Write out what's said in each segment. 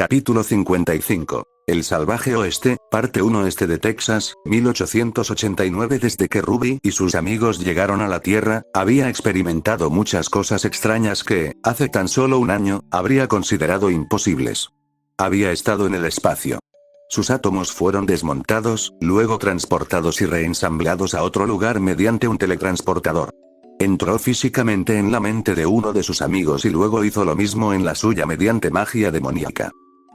Capítulo 55. El salvaje oeste, parte 1. Este de Texas, 1889. Desde que Ruby y sus amigos llegaron a la Tierra, había experimentado muchas cosas extrañas que, hace tan solo un año, habría considerado imposibles. Había estado en el espacio. Sus átomos fueron desmontados, luego transportados y reensamblados a otro lugar mediante un teletransportador. Entró físicamente en la mente de uno de sus amigos y luego hizo lo mismo en la suya mediante magia demoníaca.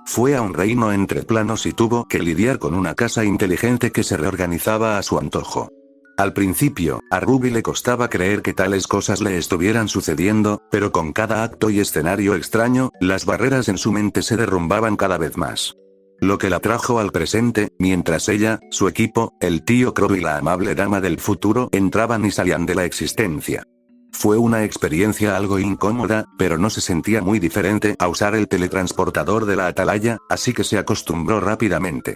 Fue a un reino entre planos y tuvo que lidiar con una casa inteligente que se reorganizaba a su antojo. Al principio, a Ruby le costaba creer que tales cosas le estuvieran sucediendo, pero con cada acto y escenario extraño, las barreras en su mente se derrumbaban cada vez más. Lo que la trajo al presente, mientras ella, su equipo, el tío Crow y la amable dama del futuro entraban y salían de la existencia. Fue una experiencia algo incómoda, pero no se sentía muy diferente a usar el teletransportador de la atalaya, así que se acostumbró rápidamente.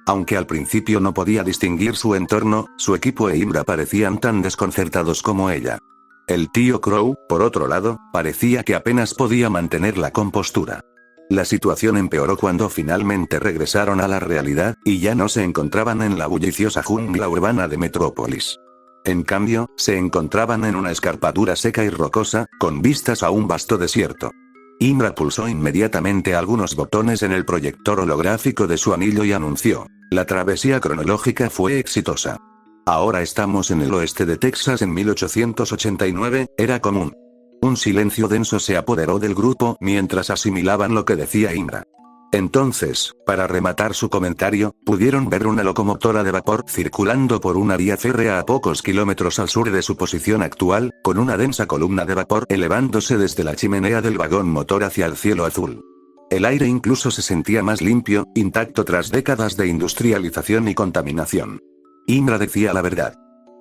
Aunque al principio no podía distinguir su entorno, su equipo e Imra parecían tan desconcertados como ella. El tío Crow, por otro lado, parecía que apenas podía mantener la compostura. La situación empeoró cuando finalmente regresaron a la realidad, y ya no se encontraban en la bulliciosa jungla urbana de Metrópolis. En cambio, se encontraban en una escarpadura seca y rocosa, con vistas a un vasto desierto. Imra pulsó inmediatamente algunos botones en el proyector holográfico de su anillo y anunció: la travesía cronológica fue exitosa. Ahora estamos en el oeste de Texas en 1889, era común. Un silencio denso se apoderó del grupo mientras asimilaban lo que decía Imra. Entonces, para rematar su comentario, pudieron ver una locomotora de vapor circulando por una vía férrea a pocos kilómetros al sur de su posición actual, con una densa columna de vapor elevándose desde la chimenea del vagón motor hacia el cielo azul. El aire incluso se sentía más limpio, intacto tras décadas de industrialización y contaminación. Imra decía la verdad.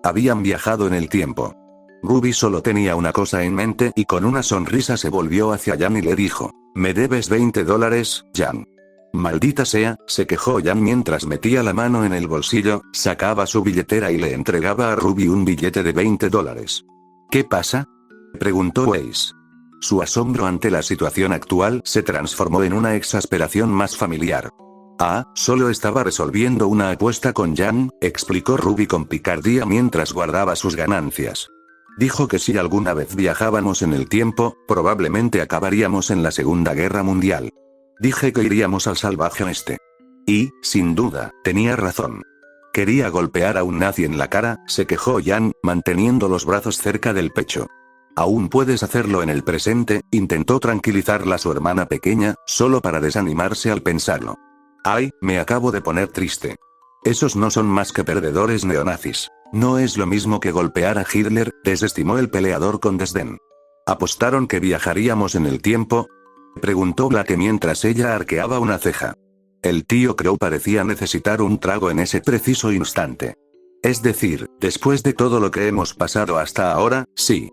Habían viajado en el tiempo. Ruby solo tenía una cosa en mente y con una sonrisa se volvió hacia Jan y le dijo: «Me debes $20, Jan». «Maldita sea», se quejó Jan mientras metía la mano en el bolsillo, sacaba su billetera y le entregaba a Ruby un billete de $20. «¿Qué pasa?», preguntó Weiss. Su asombro ante la situación actual se transformó en una exasperación más familiar. «Ah, solo estaba resolviendo una apuesta con Jan», explicó Ruby con picardía mientras guardaba sus ganancias. Dijo que si alguna vez viajábamos en el tiempo, probablemente acabaríamos en la Segunda Guerra Mundial. Dije que iríamos al salvaje oeste. Y, sin duda, tenía razón. Quería golpear a un nazi en la cara, se quejó Jan, manteniendo los brazos cerca del pecho. Aún puedes hacerlo en el presente, intentó tranquilizarla su hermana pequeña, solo para desanimarse al pensarlo. Ay, me acabo de poner triste. Esos no son más que perdedores neonazis. No es lo mismo que golpear a Hitler, desestimó el peleador con desdén. ¿Apostaron que viajaríamos en el tiempo?, preguntó Blake mientras ella arqueaba una ceja. El tío Crow parecía necesitar un trago en ese preciso instante. Es decir, después de todo lo que hemos pasado hasta ahora, sí.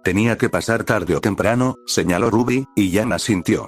Tenía que pasar tarde o temprano, señaló Ruby, y Jan asintió.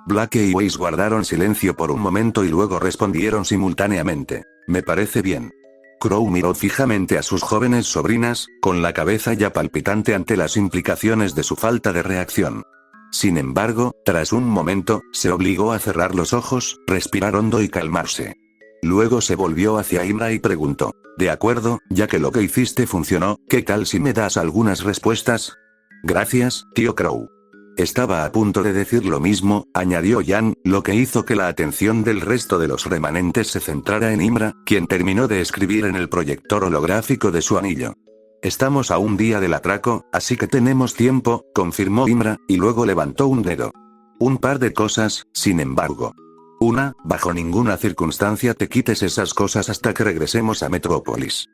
Blake y Weiss guardaron silencio por un momento y luego respondieron simultáneamente: «Me parece bien». Crow miró fijamente a sus jóvenes sobrinas, con la cabeza ya palpitante ante las implicaciones de su falta de reacción. Sin embargo, tras un momento, se obligó a cerrar los ojos, respirar hondo y calmarse. Luego se volvió hacia Imra y preguntó: «De acuerdo, ya que lo que hiciste funcionó, ¿qué tal si me das algunas respuestas?». «Gracias, tío Crow». Estaba a punto de decir lo mismo, añadió Jan, lo que hizo que la atención del resto de los remanentes se centrara en Imra, quien terminó de escribir en el proyector holográfico de su anillo. «Estamos a un día del atraco, así que tenemos tiempo», confirmó Imra, y luego levantó un dedo. «Un par de cosas, sin embargo. Una, bajo ninguna circunstancia te quites esas cosas hasta que regresemos a Metrópolis».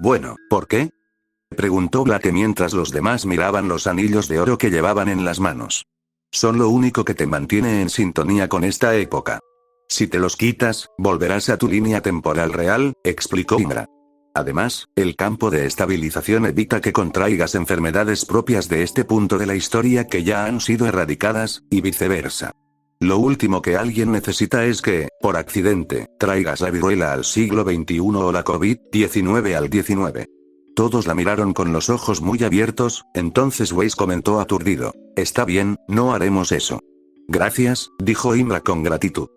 «Bueno, ¿por qué?», preguntó Blake mientras los demás miraban los anillos de oro que llevaban en las manos. «Son lo único que te mantiene en sintonía con esta época. Si te los quitas, volverás a tu línea temporal real», explicó Imra. «Además, el campo de estabilización evita que contraigas enfermedades propias de este punto de la historia que ya han sido erradicadas, y viceversa. Lo último que alguien necesita es que, por accidente, traigas la viruela al siglo XXI o la COVID-19 al XIX». Todos la miraron con los ojos muy abiertos, entonces Weiss comentó aturdido: «Está bien, no haremos eso». «Gracias», dijo Imra con gratitud.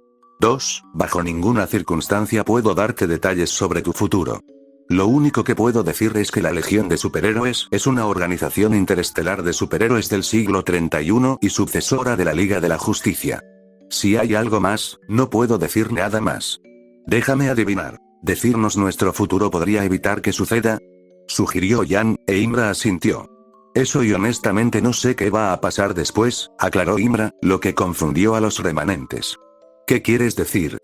2. Bajo ninguna circunstancia puedo darte detalles sobre tu futuro. Lo único que puedo decir es que la Legión de Superhéroes es una organización interestelar de superhéroes del siglo 31 y sucesora de la Liga de la Justicia. Si hay algo más, no puedo decir nada más. Déjame adivinar. ¿Decirnos nuestro futuro podría evitar que suceda?, sugirió Jan, e Imra asintió. Eso y honestamente no sé qué va a pasar después, aclaró Imra, lo que confundió a los remanentes. ¿Qué quieres decir?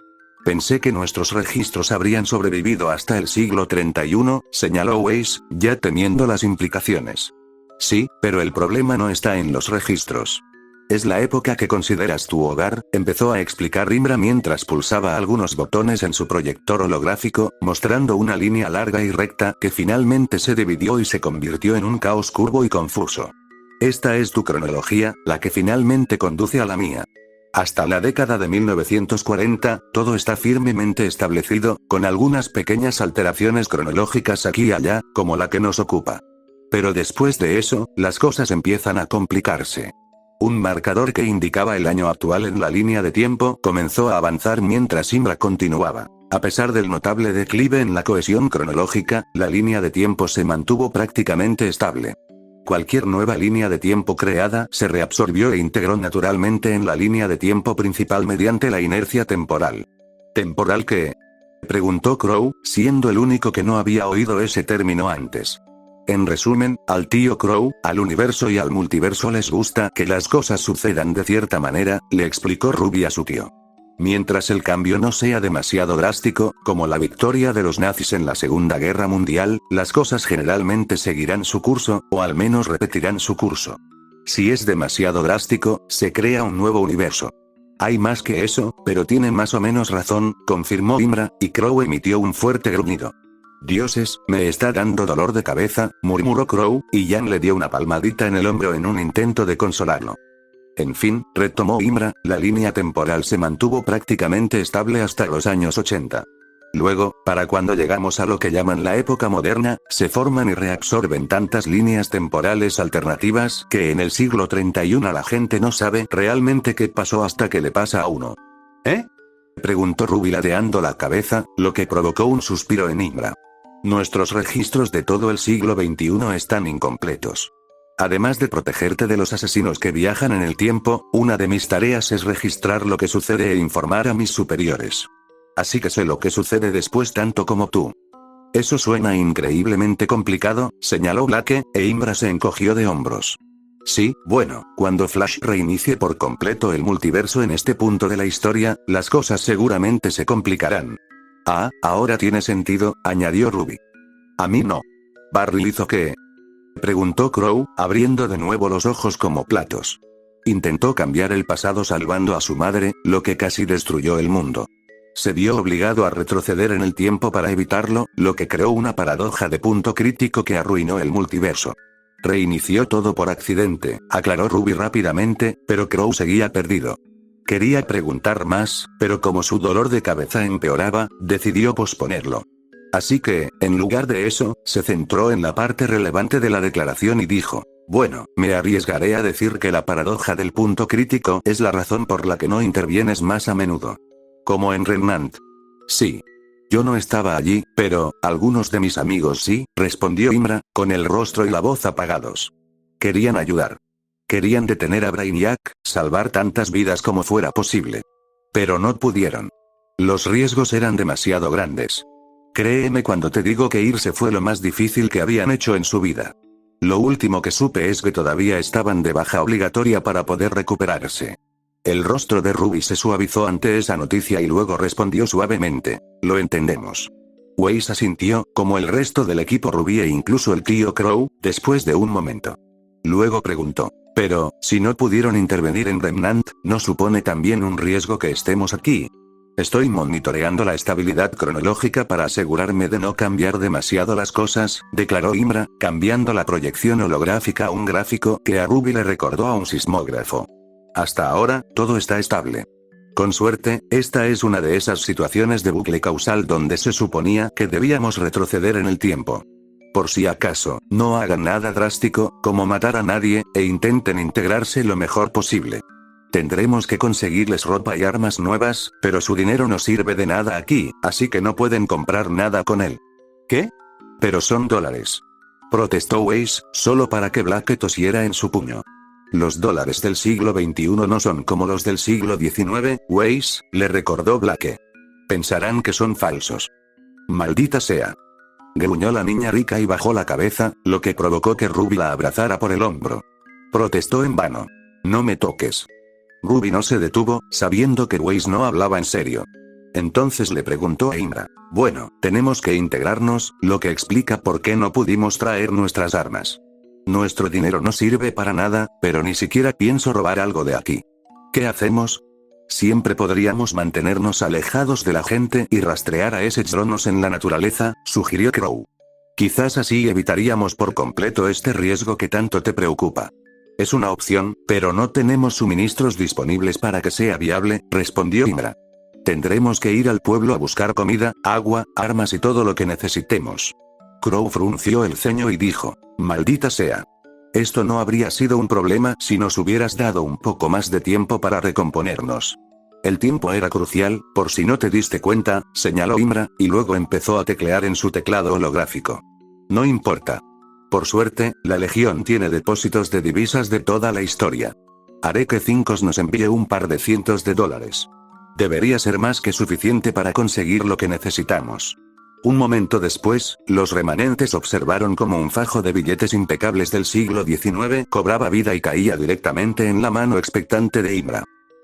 Pensé que nuestros registros habrían sobrevivido hasta el siglo 31, señaló Weiss, ya temiendo las implicaciones. Sí, pero el problema no está en los registros. Es la época que consideras tu hogar, empezó a explicar Imra mientras pulsaba algunos botones en su proyector holográfico, mostrando una línea larga y recta que finalmente se dividió y se convirtió en un caos curvo y confuso. Esta es tu cronología, la que finalmente conduce a la mía. Hasta la década de 1940, todo está firmemente establecido, con algunas pequeñas alteraciones cronológicas aquí y allá, como la que nos ocupa. Pero después de eso, las cosas empiezan a complicarse. Un marcador que indicaba el año actual en la línea de tiempo comenzó a avanzar mientras Imra continuaba. A pesar del notable declive en la cohesión cronológica, la línea de tiempo se mantuvo prácticamente estable. Cualquier nueva línea de tiempo creada se reabsorbió e integró naturalmente en la línea de tiempo principal mediante la inercia temporal. ¿Temporal qué?, preguntó Crow, siendo el único que no había oído ese término antes. En resumen, al tío Crow, al universo y al multiverso les gusta que las cosas sucedan de cierta manera, le explicó Ruby a su tío. Mientras el cambio no sea demasiado drástico, como la victoria de los nazis en la Segunda Guerra Mundial, las cosas generalmente seguirán su curso, o al menos repetirán su curso. Si es demasiado drástico, se crea un nuevo universo. Hay más que eso, pero tiene más o menos razón, confirmó Imra, y Crow emitió un fuerte gruñido. Dioses, me está dando dolor de cabeza, murmuró Crow, y Jan le dio una palmadita en el hombro en un intento de consolarlo. En fin, retomó Imra, la línea temporal se mantuvo prácticamente estable hasta los años 80. Luego, para cuando llegamos a lo que llaman la época moderna, se forman y reabsorben tantas líneas temporales alternativas que en el siglo 31 la gente no sabe realmente qué pasó hasta que le pasa a uno. ¿Eh?, preguntó Ruby ladeando la cabeza, lo que provocó un suspiro en Imra. Nuestros registros de todo el siglo XXI están incompletos. Además de protegerte de los asesinos que viajan en el tiempo, una de mis tareas es registrar lo que sucede e informar a mis superiores. Así que sé lo que sucede después tanto como tú. Eso suena increíblemente complicado, señaló Blake, e Imra se encogió de hombros. Sí, bueno, cuando Flash reinicie por completo el multiverso en este punto de la historia, las cosas seguramente se complicarán. Ah, ahora tiene sentido, añadió Ruby. A mí no. ¿Barry hizo qué?, preguntó Crow, abriendo de nuevo los ojos como platos. Intentó cambiar el pasado salvando a su madre, lo que casi destruyó el mundo. Se vio obligado a retroceder en el tiempo para evitarlo, lo que creó una paradoja de punto crítico que arruinó el multiverso. Reinició todo por accidente, aclaró Ruby rápidamente, pero Crow seguía perdido. Quería preguntar más, pero como su dolor de cabeza empeoraba, decidió posponerlo. Así que, en lugar de eso, se centró en la parte relevante de la declaración y dijo, bueno, me arriesgaré a decir que la paradoja del punto crítico es la razón por la que no intervienes más a menudo. Como en Remnant. Sí. Yo no estaba allí, pero, algunos de mis amigos sí, respondió Imra, con el rostro y la voz apagados. Querían ayudar. Querían detener a Brainiac, salvar tantas vidas como fuera posible. Pero no pudieron. Los riesgos eran demasiado grandes. Créeme cuando te digo que irse fue lo más difícil que habían hecho en su vida. Lo último que supe es que todavía estaban de baja obligatoria para poder recuperarse. El rostro de Ruby se suavizó ante esa noticia y luego respondió suavemente, lo entendemos. Weiss asintió, como el resto del equipo Ruby e incluso el tío Crow, después de un momento. Luego preguntó, pero, si no pudieron intervenir en Remnant, ¿no supone también un riesgo que estemos aquí? Estoy monitoreando la estabilidad cronológica para asegurarme de no cambiar demasiado las cosas, declaró Imra, cambiando la proyección holográfica a un gráfico que a Ruby le recordó a un sismógrafo. Hasta ahora, todo está estable. Con suerte, esta es una de esas situaciones de bucle causal donde se suponía que debíamos retroceder en el tiempo. Por si acaso, no hagan nada drástico, como matar a nadie, e intenten integrarse lo mejor posible. Tendremos que conseguirles ropa y armas nuevas, pero su dinero no sirve de nada aquí, así que no pueden comprar nada con él. ¿Qué? Pero son dólares. Protestó Weiss, solo para que Blake tosiera en su puño. Los dólares del siglo XXI no son como los del siglo XIX, Weiss, le recordó Blake. Pensarán que son falsos. Maldita sea. Gruñó la niña rica y bajó la cabeza, lo que provocó que Ruby la abrazara por el hombro. Protestó en vano. No me toques. Ruby no se detuvo, sabiendo que Weiss no hablaba en serio. Entonces le preguntó a Imra. Bueno, tenemos que integrarnos, lo que explica por qué no pudimos traer nuestras armas. Nuestro dinero no sirve para nada, pero ni siquiera pienso robar algo de aquí. ¿Qué hacemos? Siempre podríamos mantenernos alejados de la gente y rastrear a ese dronos en la naturaleza, sugirió Crow. Quizás así evitaríamos por completo este riesgo que tanto te preocupa. Es una opción, pero no tenemos suministros disponibles para que sea viable, respondió Imra. Tendremos que ir al pueblo a buscar comida, agua, armas y todo lo que necesitemos. Crow frunció el ceño y dijo, maldita sea. Esto no habría sido un problema si nos hubieras dado un poco más de tiempo para recomponernos. El tiempo era crucial, por si no te diste cuenta, señaló Imra, y luego empezó a teclear en su teclado holográfico. No importa. Por suerte, la Legión tiene depósitos de divisas de toda la historia. Haré que Cincos nos envíe un par de cientos de dólares. Debería ser más que suficiente para conseguir lo que necesitamos. Un momento después, los remanentes observaron cómo un fajo de billetes impecables del siglo XIX cobraba vida y caía directamente en la mano expectante de Imra.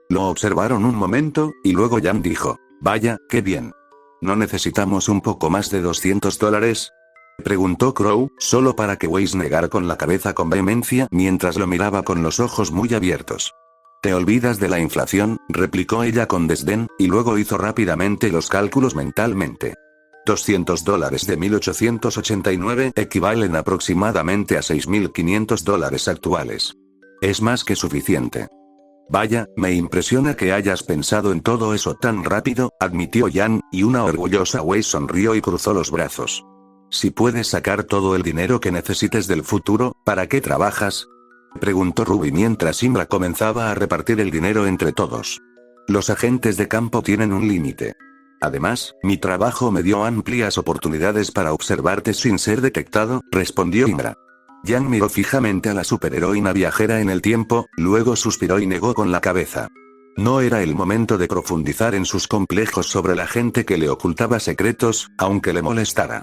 Lo observaron un momento, y luego Jan dijo, vaya, qué bien. ¿No necesitamos un poco más de $200? Preguntó Crow, solo para que Weiss negara con la cabeza con vehemencia mientras lo miraba con los ojos muy abiertos. Te olvidas de la inflación, replicó ella con desdén, y luego hizo rápidamente los cálculos mentalmente. $200 de 1889 equivalen aproximadamente a $6.500 actuales. Es más que suficiente. Vaya, me impresiona que hayas pensado en todo eso tan rápido, admitió Jan, y una orgullosa Weiss sonrió y cruzó los brazos. Si puedes sacar todo el dinero que necesites del futuro, ¿para qué trabajas? Preguntó Ruby mientras Imra comenzaba a repartir el dinero entre todos. Los agentes de campo tienen un límite. Además, mi trabajo me dio amplias oportunidades para observarte sin ser detectado, respondió Imra. Jan miró fijamente a la superheroína viajera en el tiempo, luego suspiró y negó con la cabeza. No era el momento de profundizar en sus complejos sobre la gente que le ocultaba secretos, aunque le molestara.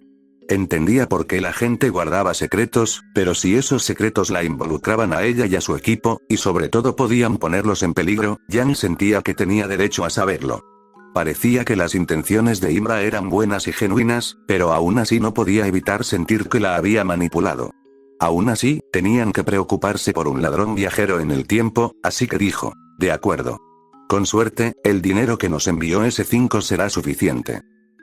Entendía por qué la gente guardaba secretos, pero si esos secretos la involucraban a ella y a su equipo, y sobre todo podían ponerlos en peligro, Jan sentía que tenía derecho a saberlo. Parecía que las intenciones de Imra eran buenas y genuinas, pero aún así no podía evitar sentir que la había manipulado. Aún así, tenían que preocuparse por un ladrón viajero en el tiempo, así que dijo, de acuerdo. Con suerte, el dinero que nos envió S5 será suficiente.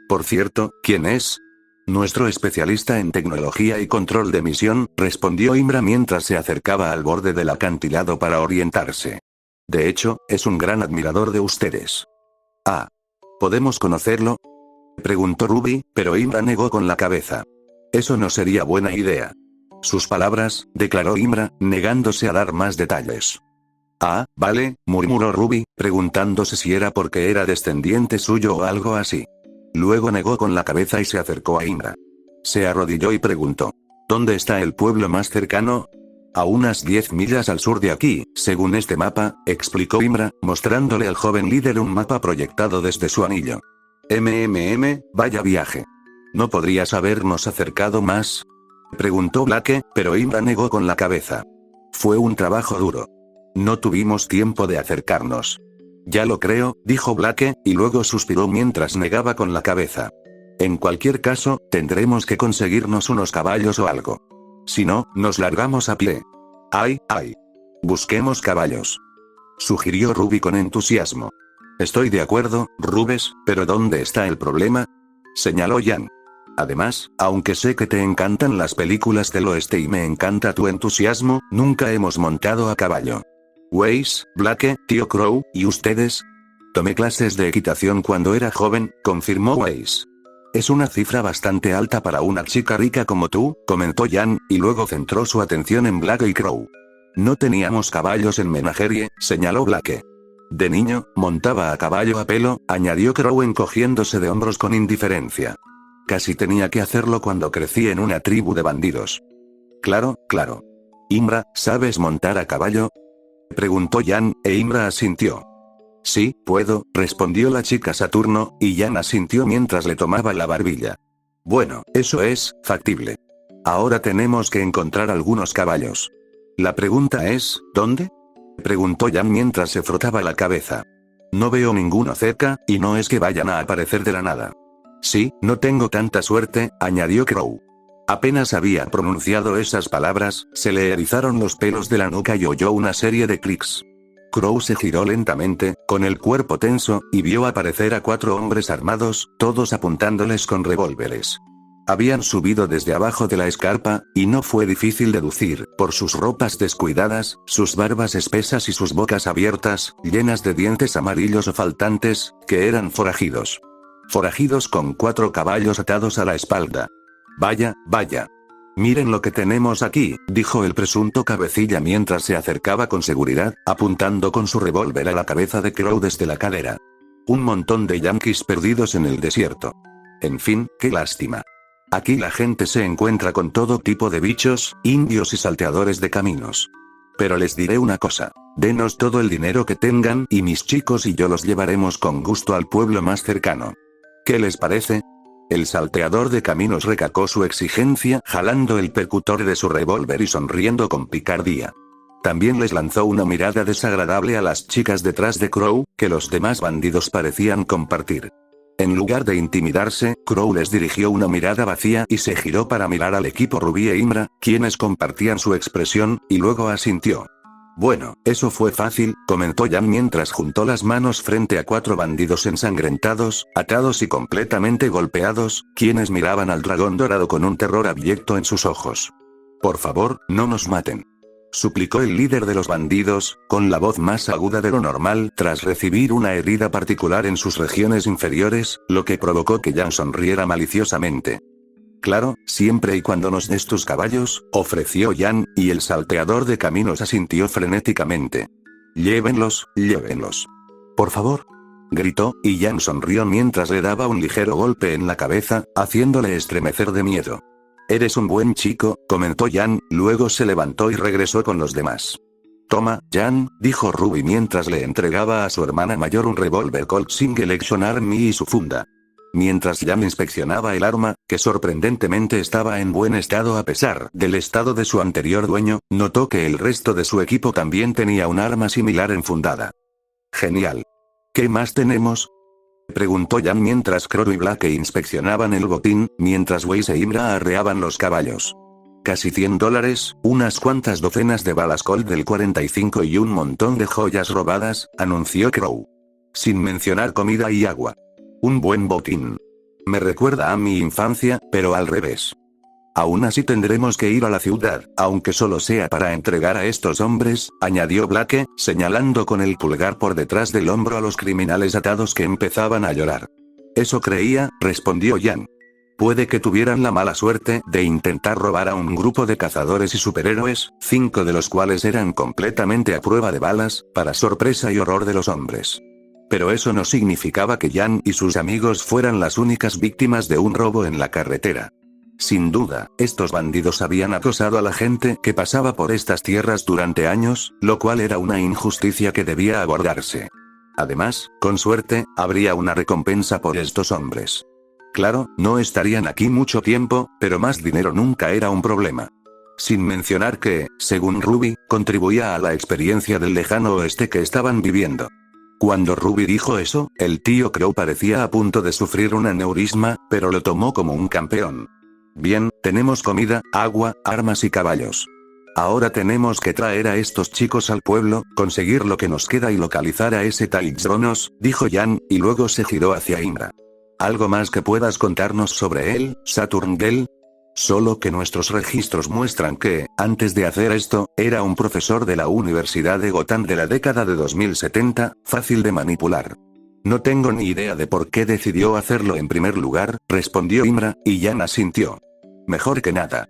Por cierto, ¿quién es? Nuestro especialista en tecnología y control de misión, respondió Imra mientras se acercaba al borde del acantilado para orientarse. De hecho, es un gran admirador de ustedes. Ah. ¿Podemos conocerlo? Preguntó Ruby, pero Imra negó con la cabeza. Eso no sería buena idea. Sus palabras, declaró Imra, negándose a dar más detalles. Ah, vale, murmuró Ruby, preguntándose si era porque era descendiente suyo o algo así. Luego negó con la cabeza y se acercó a Imra. Se arrodilló y preguntó. ¿Dónde está el pueblo más cercano? A unas 10 millas al sur de aquí, según este mapa, explicó Imra, mostrándole al joven líder un mapa proyectado desde su anillo. Vaya viaje. ¿No podrías habernos acercado más? Preguntó Blake, pero Imra negó con la cabeza. Fue un trabajo duro. No tuvimos tiempo de acercarnos. Ya lo creo, dijo Blake, y luego suspiró mientras negaba con la cabeza. En cualquier caso, tendremos que conseguirnos unos caballos o algo. Si no, nos largamos a pie. ¡Ay! Busquemos caballos. Sugirió Ruby con entusiasmo. Estoy de acuerdo, Rubes, pero ¿dónde está el problema? Señaló Jan. Además, aunque sé que te encantan las películas del oeste y me encanta tu entusiasmo, nunca hemos montado a caballo. Weiss, Blake, tío Crow, ¿y ustedes? Tomé clases de equitación cuando era joven, confirmó Weiss. Es una cifra bastante alta para una chica rica como tú, comentó Jan, y luego centró su atención en Blake y Crow. No teníamos caballos en menagerie, señaló Blake. De niño, montaba a caballo a pelo, añadió Crow encogiéndose de hombros con indiferencia. Casi tenía que hacerlo cuando crecí en una tribu de bandidos. Claro, claro. Imra, ¿sabes montar a caballo? Preguntó Jan, e Imra asintió. Sí, puedo, respondió la chica Saturno, y Jan asintió mientras le tomaba la barbilla. Bueno, eso es factible. Ahora tenemos que encontrar algunos caballos. La pregunta es, ¿dónde? Preguntó Jan mientras se frotaba la cabeza. No veo ninguno cerca, y no es que vayan a aparecer de la nada. Sí, no tengo tanta suerte, añadió Crow. Apenas había pronunciado esas palabras, se le erizaron los pelos de la nuca y oyó una serie de clics. Crow se giró lentamente, con el cuerpo tenso, y vio aparecer a 4 hombres armados, todos apuntándoles con revólveres. Habían subido desde abajo de la escarpa, y no fue difícil deducir, por sus ropas descuidadas, sus barbas espesas y sus bocas abiertas, llenas de dientes amarillos o faltantes, que eran forajidos. Forajidos con 4 caballos atados a la espalda. Vaya, vaya. Miren lo que tenemos aquí, dijo el presunto cabecilla mientras se acercaba con seguridad, apuntando con su revólver a la cabeza de Crow desde la cadera. Un montón de yanquis perdidos en el desierto. En fin, qué lástima. Aquí la gente se encuentra con todo tipo de bichos, indios y salteadores de caminos. Pero les diré una cosa. Denos todo el dinero que tengan y mis chicos y yo los llevaremos con gusto al pueblo más cercano. ¿Qué les parece? El salteador de caminos recalcó su exigencia jalando el percutor de su revólver y sonriendo con picardía. También les lanzó una mirada desagradable a las chicas detrás de Crow, que los demás bandidos parecían compartir. En lugar de intimidarse, Crow les dirigió una mirada vacía y se giró para mirar al equipo Ruby e Imra, quienes compartían su expresión, y luego asintió. Bueno, eso fue fácil, comentó Jan mientras juntó las manos frente a 4 bandidos ensangrentados, atados y completamente golpeados, quienes miraban al dragón dorado con un terror abyecto en sus ojos. Por favor, no nos maten. Suplicó el líder de los bandidos, con la voz más aguda de lo normal, tras recibir una herida particular en sus regiones inferiores, lo que provocó que Jan sonriera maliciosamente. Claro, siempre y cuando nos des tus caballos, ofreció Jan, y el salteador de caminos asintió frenéticamente. Llévenlos, llévenlos. Por favor. Gritó, y Jan sonrió mientras le daba un ligero golpe en la cabeza, haciéndole estremecer de miedo. Eres un buen chico, comentó Jan, luego se levantó y regresó con los demás. Toma, Jan, dijo Ruby mientras le entregaba a su hermana mayor un revólver Colt Single Action Army y su funda. Mientras Jan inspeccionaba el arma, que sorprendentemente estaba en buen estado a pesar del estado de su anterior dueño, notó que el resto de su equipo también tenía un arma similar enfundada. Genial. ¿Qué más tenemos? Preguntó Jan mientras Crow y Blake inspeccionaban el botín, mientras Weiss e Imra arreaban los caballos. Casi $100, unas cuantas docenas de balas Colt del 45 y un montón de joyas robadas, anunció Crow. Sin mencionar comida y agua. Un buen botín. Me recuerda a mi infancia, pero al revés. Aún así tendremos que ir a la ciudad, aunque solo sea para entregar a estos hombres, añadió Blake, señalando con el pulgar por detrás del hombro a los criminales atados que empezaban a llorar. Eso creía, respondió Jan. Puede que tuvieran la mala suerte de intentar robar a un grupo de cazadores y superhéroes, 5 de los cuales eran completamente a prueba de balas, para sorpresa y horror de los hombres. Pero eso no significaba que Jan y sus amigos fueran las únicas víctimas de un robo en la carretera. Sin duda, estos bandidos habían acosado a la gente que pasaba por estas tierras durante años, lo cual era una injusticia que debía abordarse. Además, con suerte, habría una recompensa por estos hombres. Claro, no estarían aquí mucho tiempo, pero más dinero nunca era un problema. Sin mencionar que, según Ruby, contribuía a la experiencia del lejano oeste que estaban viviendo. Cuando Ruby dijo eso, el tío Crow parecía a punto de sufrir un aneurisma, pero lo tomó como un campeón. Bien, tenemos comida, agua, armas y caballos. Ahora tenemos que traer a estos chicos al pueblo, conseguir lo que nos queda y localizar a ese tal Xonos, dijo Jan, y luego se giró hacia Imra. ¿Algo más que puedas contarnos sobre él, Saturngel? Solo que nuestros registros muestran que, antes de hacer esto, era un profesor de la Universidad de Gotham de la década de 2070, fácil de manipular. No tengo ni idea de por qué decidió hacerlo en primer lugar, respondió Imra, y Jan asintió. Mejor que nada.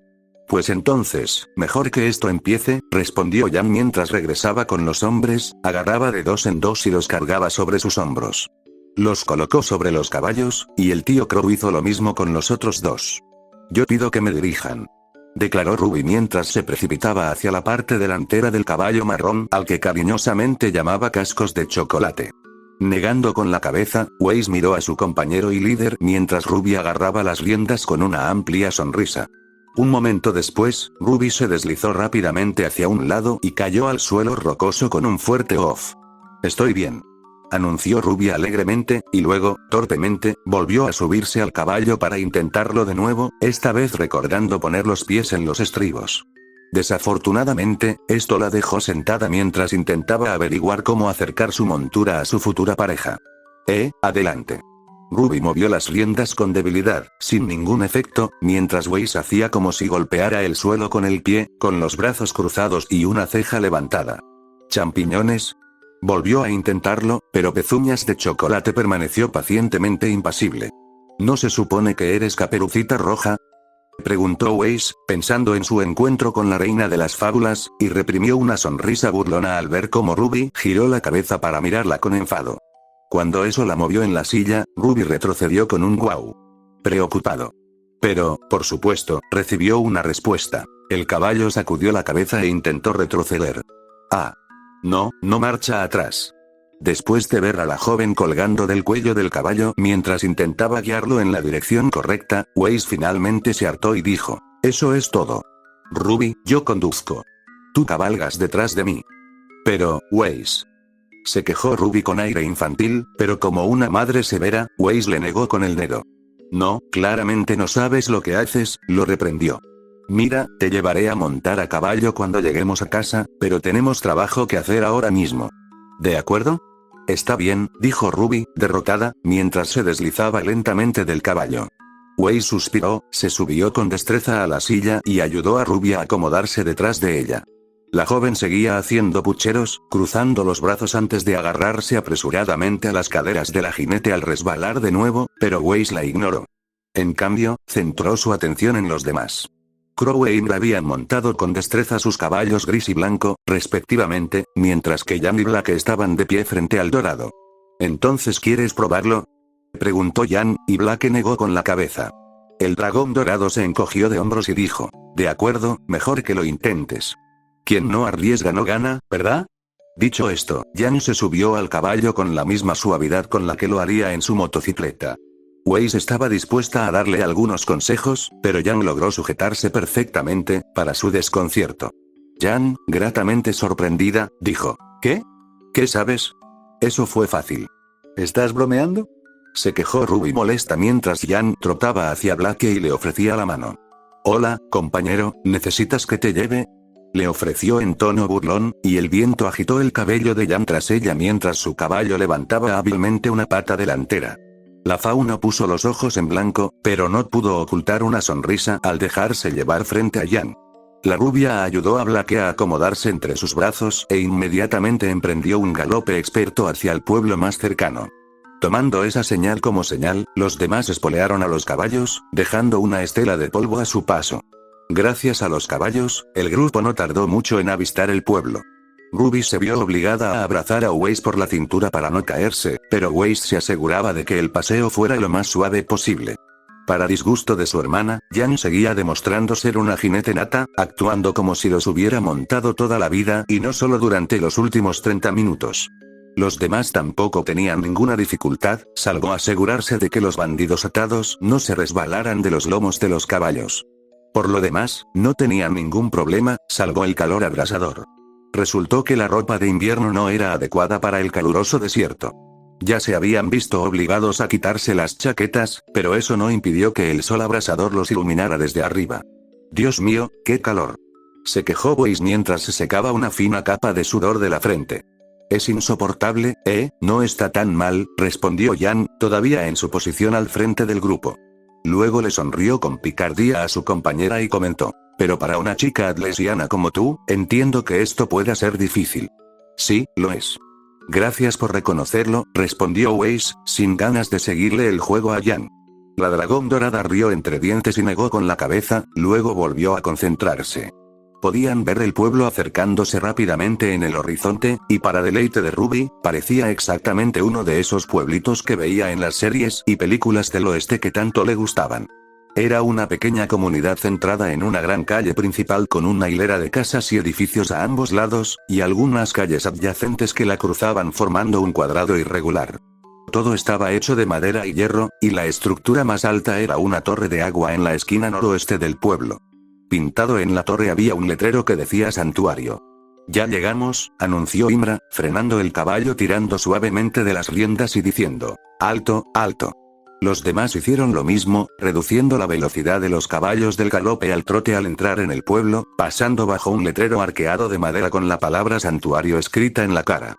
Pues entonces, mejor que esto empiece, respondió Jan mientras regresaba con los hombres, agarraba de dos en dos y los cargaba sobre sus hombros. Los colocó sobre los caballos, y el tío Crow hizo lo mismo con los otros dos. Yo pido que me dirijan, declaró Ruby mientras se precipitaba hacia la parte delantera del caballo marrón al que cariñosamente llamaba Cascos de Chocolate. Negando con la cabeza, Weiss miró a su compañero y líder mientras Ruby agarraba las riendas con una amplia sonrisa. Un momento después, Ruby se deslizó rápidamente hacia un lado y cayó al suelo rocoso con un fuerte off. Estoy bien, anunció Ruby alegremente, y luego, torpemente, volvió a subirse al caballo para intentarlo de nuevo, esta vez recordando poner los pies en los estribos. Desafortunadamente, esto la dejó sentada mientras intentaba averiguar cómo acercar su montura a su futura pareja. Adelante. Ruby movió las riendas con debilidad, sin ningún efecto, mientras Weiss hacía como si golpeara el suelo con el pie, con los brazos cruzados y una ceja levantada. ¿Champiñones? Volvió a intentarlo, pero Pezuñas de Chocolate permaneció pacientemente impasible. ¿No se supone que eres Caperucita Roja?, preguntó Weiss, pensando en su encuentro con la reina de las fábulas, y reprimió una sonrisa burlona al ver cómo Ruby giró la cabeza para mirarla con enfado. Cuando eso la movió en la silla, Ruby retrocedió con un guau. Preocupado. Pero, por supuesto, recibió una respuesta. El caballo sacudió la cabeza e intentó retroceder. No marcha atrás. Después de ver a la joven colgando del cuello del caballo mientras intentaba guiarlo en la dirección correcta, Weiss finalmente se hartó y dijo, eso es todo. Ruby, yo conduzco. Tú cabalgas detrás de mí. Pero, Weiss. Se quejó Ruby con aire infantil, pero como una madre severa, Weiss le negó con el dedo. No, claramente no sabes lo que haces, lo reprendió. Mira, te llevaré a montar a caballo cuando lleguemos a casa, pero tenemos trabajo que hacer ahora mismo. ¿De acuerdo? Está bien, dijo Ruby, derrotada, mientras se deslizaba lentamente del caballo. Weiss suspiró, se subió con destreza a la silla y ayudó a Ruby a acomodarse detrás de ella. La joven seguía haciendo pucheros, cruzando los brazos antes de agarrarse apresuradamente a las caderas de la jinete al resbalar de nuevo, pero Weiss la ignoró. En cambio, centró su atención en los demás. Crow e Imra habían montado con destreza sus caballos gris y blanco, respectivamente, mientras que Jan y Black estaban de pie frente al dorado. ¿Entonces quieres probarlo?, preguntó Jan, y Black negó con la cabeza. El dragón dorado se encogió de hombros y dijo, de acuerdo, mejor que lo intentes. Quien no arriesga no gana, ¿verdad? Dicho esto, Jan se subió al caballo con la misma suavidad con la que lo haría en su motocicleta. Weiss estaba dispuesta a darle algunos consejos, pero Jan logró sujetarse perfectamente, para su desconcierto. Jan, gratamente sorprendida, dijo, ¿qué? ¿Qué sabes? Eso fue fácil. ¿Estás bromeando?, se quejó Ruby molesta mientras Jan trotaba hacia Black y le ofrecía la mano. Hola, compañero, ¿necesitas que te lleve?, le ofreció en tono burlón, y el viento agitó el cabello de Jan tras ella mientras su caballo levantaba hábilmente una pata delantera. La fauna puso los ojos en blanco, pero no pudo ocultar una sonrisa al dejarse llevar frente a Jan. La rubia ayudó a Black a acomodarse entre sus brazos e inmediatamente emprendió un galope experto hacia el pueblo más cercano. Tomando esa señal como señal, los demás espolearon a los caballos, dejando una estela de polvo a su paso. Gracias a los caballos, el grupo no tardó mucho en avistar el pueblo. Ruby se vio obligada a abrazar a Weiss por la cintura para no caerse, pero Weiss se aseguraba de que el paseo fuera lo más suave posible. Para disgusto de su hermana, Jan seguía demostrando ser una jinete nata, actuando como si los hubiera montado toda la vida y no solo durante los últimos 30 minutos. Los demás tampoco tenían ninguna dificultad, salvo asegurarse de que los bandidos atados no se resbalaran de los lomos de los caballos. Por lo demás, no tenían ningún problema, salvo el calor abrasador. Resultó que la ropa de invierno no era adecuada para el caluroso desierto. Ya se habían visto obligados a quitarse las chaquetas, pero eso no impidió que el sol abrasador los iluminara desde arriba. Dios mío, qué calor. Se quejó Weiss mientras se secaba una fina capa de sudor de la frente. Es insoportable, no está tan mal, respondió Jan, todavía en su posición al frente del grupo. Luego le sonrió con picardía a su compañera y comentó. Pero para una chica atlesiana como tú, entiendo que esto pueda ser difícil. Sí, lo es. Gracias por reconocerlo, respondió Weiss, sin ganas de seguirle el juego a Jan. La dragón dorada rió entre dientes y negó con la cabeza, luego volvió a concentrarse. Podían ver el pueblo acercándose rápidamente en el horizonte, y para deleite de Ruby, parecía exactamente uno de esos pueblitos que veía en las series y películas del oeste que tanto le gustaban. Era una pequeña comunidad centrada en una gran calle principal con una hilera de casas y edificios a ambos lados, y algunas calles adyacentes que la cruzaban formando un cuadrado irregular. Todo estaba hecho de madera y hierro, y la estructura más alta era una torre de agua en la esquina noroeste del pueblo. Pintado en la torre había un letrero que decía santuario. Ya llegamos, anunció Imra, frenando el caballo tirando suavemente de las riendas y diciendo, alto, alto. Los demás hicieron lo mismo, reduciendo la velocidad de los caballos del galope al trote al entrar en el pueblo, pasando bajo un letrero arqueado de madera con la palabra santuario escrita en la cara.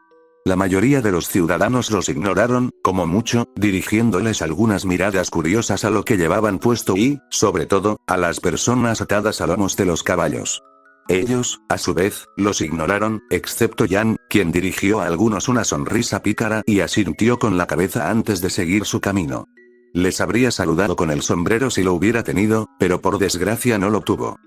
La mayoría de los ciudadanos los ignoraron, como mucho, dirigiéndoles algunas miradas curiosas a lo que llevaban puesto y, sobre todo, a las personas atadas a lomos de los caballos. Ellos, a su vez, los ignoraron, excepto Jan, quien dirigió a algunos una sonrisa pícara y asintió con la cabeza antes de seguir su camino. Les habría saludado con el sombrero si lo hubiera tenido, pero por desgracia no lo tuvo.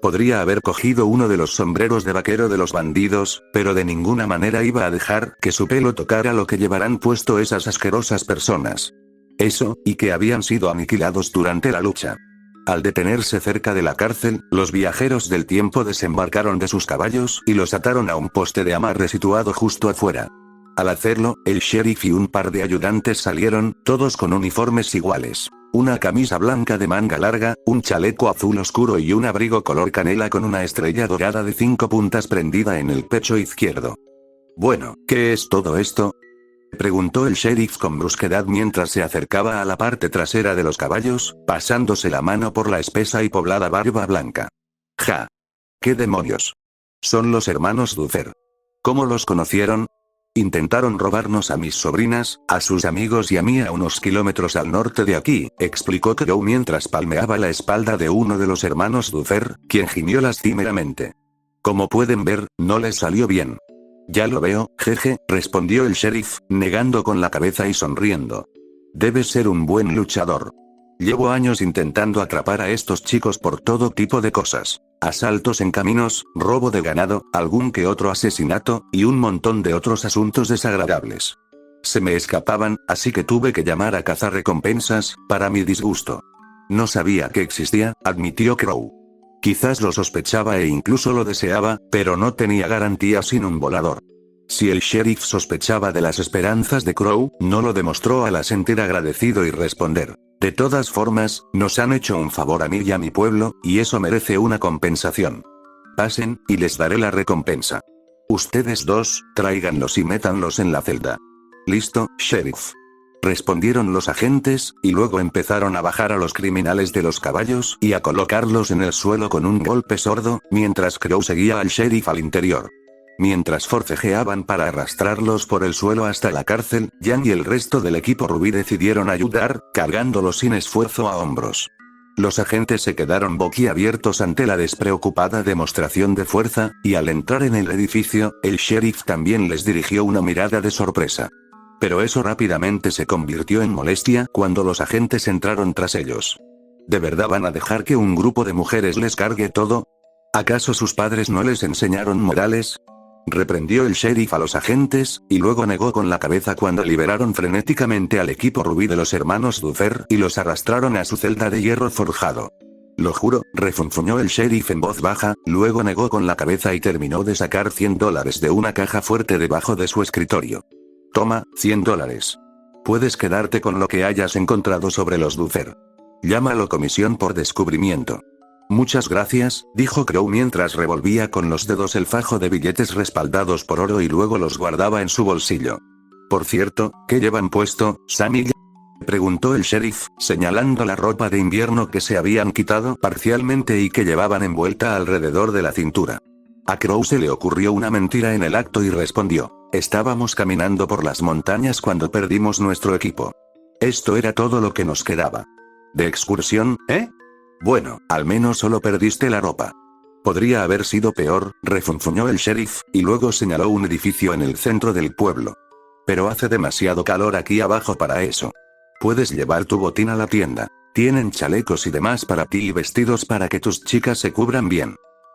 Podría haber cogido uno de los sombreros de vaquero de los bandidos, pero de ninguna manera iba a dejar que su pelo tocara lo que llevarán puesto esas asquerosas personas. Eso, y que habían sido aniquilados durante la lucha. Al detenerse cerca de la cárcel, los viajeros del tiempo desembarcaron de sus caballos y los ataron a un poste de amarre situado justo afuera. Al hacerlo, el sheriff y un par de ayudantes salieron, todos con uniformes iguales. Una camisa blanca de manga larga, un chaleco azul oscuro y un abrigo color canela con una estrella dorada de 5 puntas prendida en el pecho izquierdo. Bueno, ¿qué es todo esto?, preguntó el sheriff con brusquedad mientras se acercaba a la parte trasera de los caballos, pasándose la mano por la espesa y poblada barba blanca. Ja. ¿Qué demonios? Son los hermanos Duffer. ¿Cómo los conocieron? Intentaron robarnos a mis sobrinas, a sus amigos y a mí a unos kilómetros al norte de aquí, explicó Crow mientras palmeaba la espalda de uno de los hermanos Duffer, quien gimió lastimeramente. Como pueden ver, no les salió bien. Ya lo veo, jeje, respondió el sheriff, negando con la cabeza y sonriendo. Debes ser un buen luchador. Llevo años intentando atrapar a estos chicos por todo tipo de cosas. Asaltos en caminos, robo de ganado, algún que otro asesinato, y un montón de otros asuntos desagradables. Se me escapaban, así que tuve que llamar a cazarrecompensas, para mi disgusto. No sabía que existía, admitió Crow. Quizás lo sospechaba e incluso lo deseaba, pero no tenía garantía sin un volador. Si el sheriff sospechaba de las esperanzas de Crow, no lo demostró al asentir agradecido y responder. De todas formas, nos han hecho un favor a mí y a mi pueblo, y eso merece una compensación. Pasen, y les daré la recompensa. Ustedes dos, tráiganlos y métanlos en la celda. Listo, sheriff. Respondieron los agentes, y luego empezaron a bajar a los criminales de los caballos y a colocarlos en el suelo con un golpe sordo, mientras Crow seguía al sheriff al interior. Mientras forcejeaban para arrastrarlos por el suelo hasta la cárcel, Jan y el resto del equipo Rubí decidieron ayudar, cargándolos sin esfuerzo a hombros. Los agentes se quedaron boquiabiertos ante la despreocupada demostración de fuerza, y al entrar en el edificio, el sheriff también les dirigió una mirada de sorpresa. Pero eso rápidamente se convirtió en molestia cuando los agentes entraron tras ellos. ¿De verdad van a dejar que un grupo de mujeres les cargue todo? ¿Acaso sus padres no les enseñaron modales? Reprendió el sheriff a los agentes, y luego negó con la cabeza cuando liberaron frenéticamente al equipo Rubí de los hermanos Duffer y los arrastraron a su celda de hierro forjado. Lo juro, refunfuñó el sheriff en voz baja, luego negó con la cabeza y terminó de sacar $100 de una caja fuerte debajo de su escritorio. Toma, $100. Puedes quedarte con lo que hayas encontrado sobre los Duffer. Llámalo comisión por descubrimiento. Muchas gracias, dijo Crow mientras revolvía con los dedos el fajo de billetes respaldados por oro y luego los guardaba en su bolsillo. Por cierto, ¿qué llevan puesto, Sammy? Preguntó el sheriff, señalando la ropa de invierno que se habían quitado parcialmente y que llevaban envuelta alrededor de la cintura. A Crow se le ocurrió una mentira en el acto y respondió, estábamos caminando por las montañas cuando perdimos nuestro equipo. Esto era todo lo que nos quedaba. ¿De excursión, eh? Bueno, al menos solo perdiste la ropa. Podría haber sido peor, refunfuñó el sheriff, y luego señaló un edificio en el centro del pueblo. Pero hace demasiado calor aquí abajo para eso. Puedes llevar tu botín a la tienda. Tienen chalecos y demás para ti y vestidos para que tus chicas se cubran bien.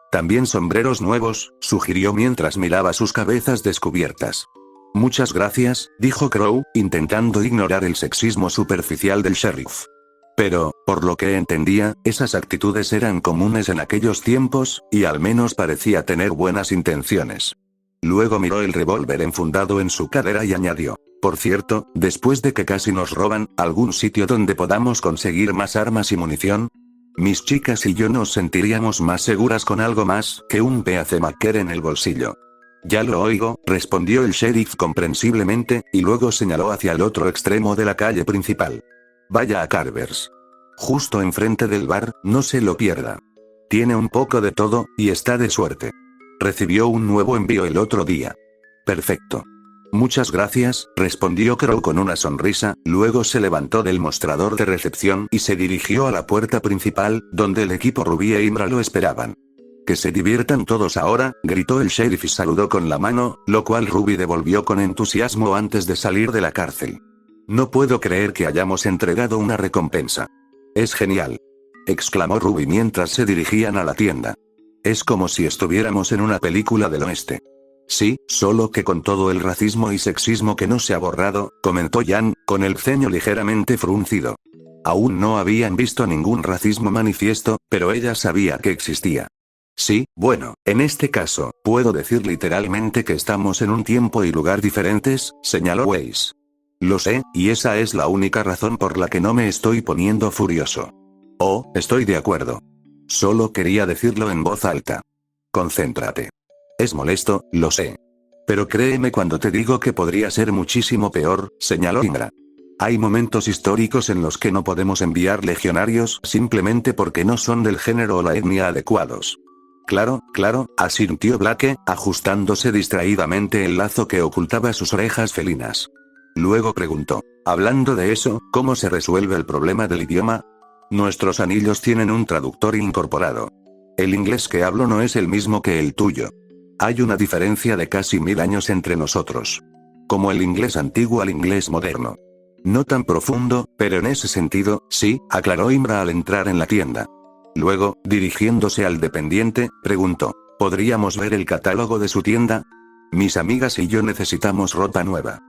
También sombreros nuevos, sugirió mientras miraba sus cabezas descubiertas. Muchas gracias, dijo Crow, intentando ignorar el sexismo superficial del sheriff. Pero, por lo que entendía, esas actitudes eran comunes en aquellos tiempos, y al menos parecía tener buenas intenciones. Luego miró el revólver enfundado en su cadera y añadió: por cierto, después de que casi nos roban, ¿algún sitio donde podamos conseguir más armas y munición? Mis chicas y yo nos sentiríamos más seguras con algo más que un pacemaker en el bolsillo. Ya lo oigo, respondió el sheriff comprensiblemente, y luego señaló hacia el otro extremo de la calle principal. Vaya a Carver's. Justo enfrente del bar, no se lo pierda. Tiene un poco de todo, y está de suerte. Recibió un nuevo envío el otro día. Perfecto. Muchas gracias, respondió Crow con una sonrisa, luego se levantó del mostrador de recepción y se dirigió a la puerta principal, donde el equipo Ruby e Imra lo esperaban. Que se diviertan todos ahora, gritó el sheriff y saludó con la mano, lo cual Ruby devolvió con entusiasmo antes de salir de la cárcel. No puedo creer que hayamos entregado una recompensa. Es genial. Exclamó Ruby mientras se dirigían a la tienda. Es como si estuviéramos en una película del oeste. Sí, solo que con todo el racismo y sexismo que no se ha borrado, comentó Jan, con el ceño ligeramente fruncido. Aún no habían visto ningún racismo manifiesto, pero ella sabía que existía. Sí, bueno, en este caso, puedo decir literalmente que estamos en un tiempo y lugar diferentes, señaló Weiss. Lo sé, y esa es la única razón por la que no me estoy poniendo furioso. Oh, estoy de acuerdo. Solo quería decirlo en voz alta. Concéntrate. Es molesto, lo sé. Pero créeme cuando te digo que podría ser muchísimo peor, señaló Imra. Hay momentos históricos en los que no podemos enviar legionarios simplemente porque no son del género o la etnia adecuados. Claro, asintió Blake, ajustándose distraídamente el lazo que ocultaba sus orejas felinas. Luego preguntó: hablando de eso, ¿cómo se resuelve el problema del idioma? Nuestros anillos tienen un traductor incorporado. El inglés que hablo no es el mismo que el tuyo. Hay una diferencia de casi 1000 años entre nosotros. Como el inglés antiguo al inglés moderno. No tan profundo, pero en ese sentido, sí, aclaró Imra al entrar en la tienda. Luego, dirigiéndose al dependiente, preguntó: ¿podríamos ver el catálogo de su tienda? Mis amigas y yo necesitamos ropa nueva.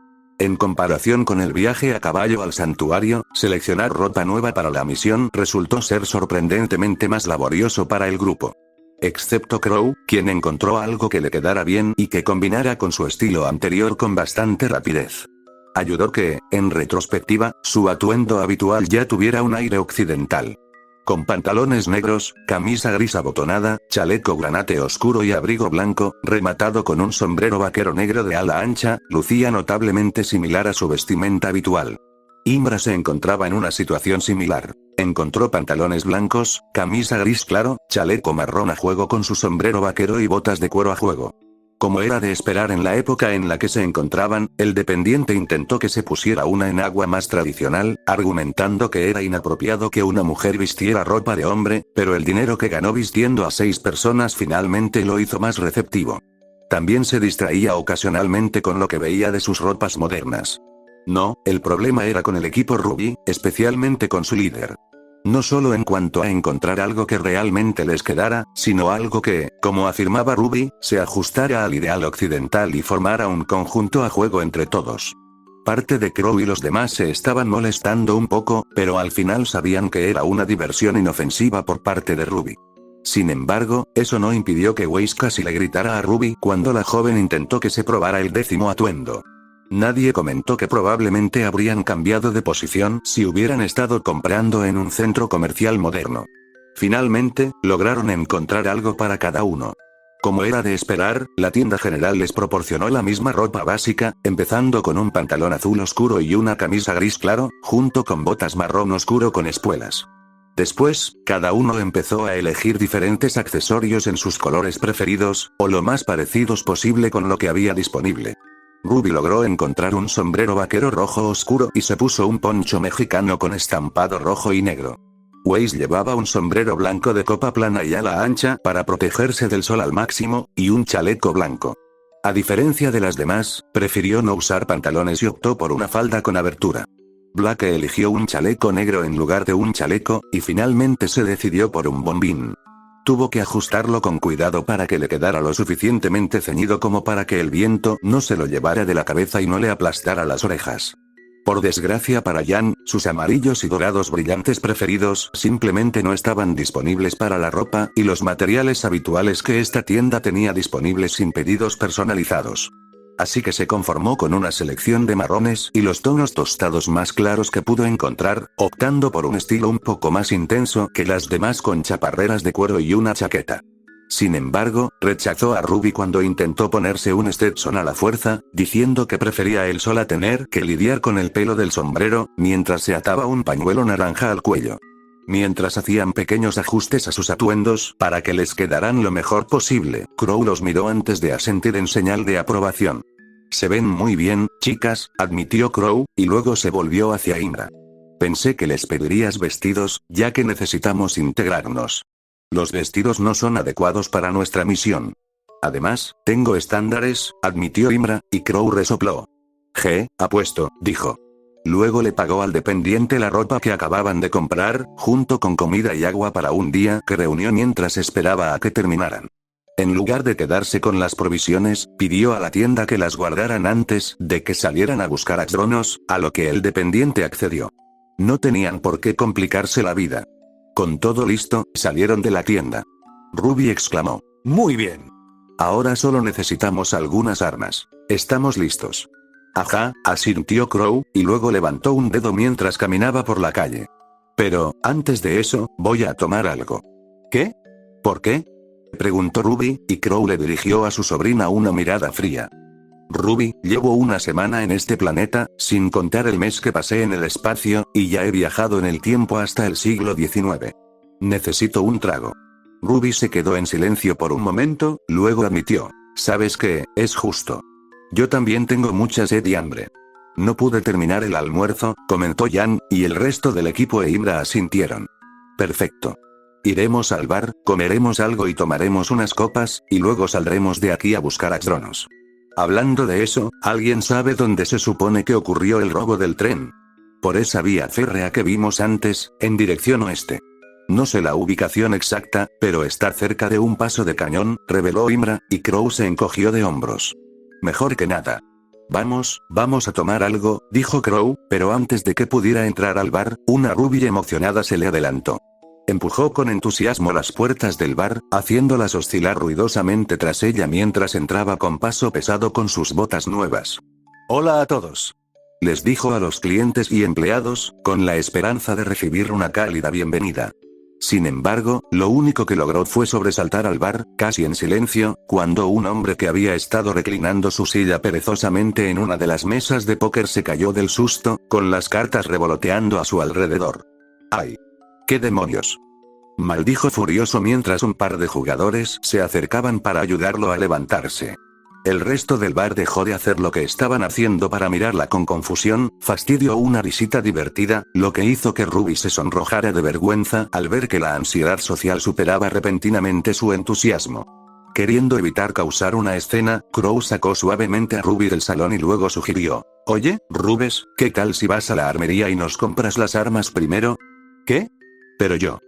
En comparación con el viaje a caballo al santuario, seleccionar ropa nueva para la misión resultó ser sorprendentemente más laborioso para el grupo. Excepto Crow, quien encontró algo que le quedara bien y que combinara con su estilo anterior con bastante rapidez. Ayudó que, en retrospectiva, su atuendo habitual ya tuviera un aire occidental. Con pantalones negros, camisa gris abotonada, chaleco granate oscuro y abrigo blanco, rematado con un sombrero vaquero negro de ala ancha, lucía notablemente similar a su vestimenta habitual. Imra se encontraba en una situación similar. Encontró pantalones blancos, camisa gris claro, chaleco marrón a juego con su sombrero vaquero y botas de cuero a juego. Como era de esperar en la época en la que se encontraban, el dependiente intentó que se pusiera una enagua más tradicional, argumentando que era inapropiado que una mujer vistiera ropa de hombre, pero el dinero que ganó vistiendo a 6 personas finalmente lo hizo más receptivo. También se distraía ocasionalmente con lo que veía de sus ropas modernas. No, el problema era con el equipo Ruby, especialmente con su líder. No solo en cuanto a encontrar algo que realmente les quedara, sino algo que, como afirmaba Ruby, se ajustara al ideal occidental y formara un conjunto a juego entre todos. Parte de Crow y los demás se estaban molestando un poco, pero al final sabían que era una diversión inofensiva por parte de Ruby. Sin embargo, eso no impidió que Weiss casi le gritara a Ruby cuando la joven intentó que se probara el 10º atuendo. Nadie comentó que probablemente habrían cambiado de posición si hubieran estado comprando en un centro comercial moderno. Finalmente, lograron encontrar algo para cada uno. Como era de esperar, la tienda general les proporcionó la misma ropa básica, empezando con un pantalón azul oscuro y una camisa gris claro, junto con botas marrón oscuro con espuelas. Después, cada uno empezó a elegir diferentes accesorios en sus colores preferidos, o lo más parecidos posible con lo que había disponible. Ruby logró encontrar un sombrero vaquero rojo oscuro y se puso un poncho mexicano con estampado rojo y negro. Weiss llevaba un sombrero blanco de copa plana y ala ancha para protegerse del sol al máximo, y un chaleco blanco. A diferencia de las demás, prefirió no usar pantalones y optó por una falda con abertura. Blake eligió un chaleco negro en lugar de un chaleco, y finalmente se decidió por un bombín. Tuvo que ajustarlo con cuidado para que le quedara lo suficientemente ceñido como para que el viento no se lo llevara de la cabeza y no le aplastara las orejas. Por desgracia para Jan, sus amarillos y dorados brillantes preferidos simplemente no estaban disponibles para la ropa y los materiales habituales que esta tienda tenía disponibles sin pedidos personalizados. Así que se conformó con una selección de marrones y los tonos tostados más claros que pudo encontrar, optando por un estilo un poco más intenso que las demás con chaparreras de cuero y una chaqueta. Sin embargo, rechazó a Ruby cuando intentó ponerse un Stetson a la fuerza, diciendo que prefería él sola tener que lidiar con el pelo del sombrero, mientras se ataba un pañuelo naranja al cuello. Mientras hacían pequeños ajustes a sus atuendos para que les quedaran lo mejor posible, Crow los miró antes de asentir en señal de aprobación. Se ven muy bien, chicas, admitió Crow, y luego se volvió hacia Imra. Pensé que les pedirías vestidos, ya que necesitamos integrarnos. Los vestidos no son adecuados para nuestra misión. Además, tengo estándares, admitió Imra, y Crow resopló. Apuesto, dijo. Luego le pagó al dependiente la ropa que acababan de comprar, junto con comida y agua para un día que reunió mientras esperaba a que terminaran. En lugar de quedarse con las provisiones, pidió a la tienda que las guardaran antes de que salieran a buscar a Xronos, a lo que el dependiente accedió. No tenían por qué complicarse la vida. Con todo listo, salieron de la tienda. Ruby exclamó. Muy bien. Ahora solo necesitamos algunas armas. Estamos listos. Ajá, asintió Crow, y luego levantó un dedo mientras caminaba por la calle. Pero, antes de eso, voy a tomar algo. ¿Qué? ¿Por qué? Preguntó Ruby, y Crow le dirigió a su sobrina una mirada fría. Ruby, llevo una semana en este planeta, sin contar el mes que pasé en el espacio, y ya he viajado en el tiempo hasta el siglo XIX. Necesito un trago. Ruby se quedó en silencio por un momento, luego admitió. ¿Sabes qué? Es justo. Yo también tengo mucha sed y hambre. No pude terminar el almuerzo, comentó Jan, y el resto del equipo e Imra asintieron. Perfecto. Iremos al bar, comeremos algo y tomaremos unas copas, y luego saldremos de aquí a buscar a Xronos. Hablando de eso, ¿alguien sabe dónde se supone que ocurrió el robo del tren? Por esa vía férrea que vimos antes, en dirección oeste. No sé la ubicación exacta, pero está cerca de un paso de cañón, reveló Imra, y Crow se encogió de hombros. Mejor que nada. Vamos a tomar algo, dijo Crow, pero antes de que pudiera entrar al bar, una Ruby emocionada se le adelantó. Empujó con entusiasmo las puertas del bar, haciéndolas oscilar ruidosamente tras ella mientras entraba con paso pesado con sus botas nuevas. Hola a todos. Les dijo a los clientes y empleados, con la esperanza de recibir una cálida bienvenida. Sin embargo, lo único que logró fue sobresaltar al bar, casi en silencio, cuando un hombre que había estado reclinando su silla perezosamente en una de las mesas de póker se cayó del susto, con las cartas revoloteando a su alrededor. ¡Ay! ¡Qué demonios! Maldijo furioso mientras un par de jugadores se acercaban para ayudarlo a levantarse. El resto del bar dejó de hacer lo que estaban haciendo para mirarla con confusión, fastidio o una risita divertida, lo que hizo que Ruby se sonrojara de vergüenza al ver que la ansiedad social superaba repentinamente su entusiasmo. Queriendo evitar causar una escena, Crow sacó suavemente a Ruby del salón y luego sugirió. Oye, Rubes, ¿qué tal si vas a la armería y nos compras las armas primero? ¿Qué? Pero yo.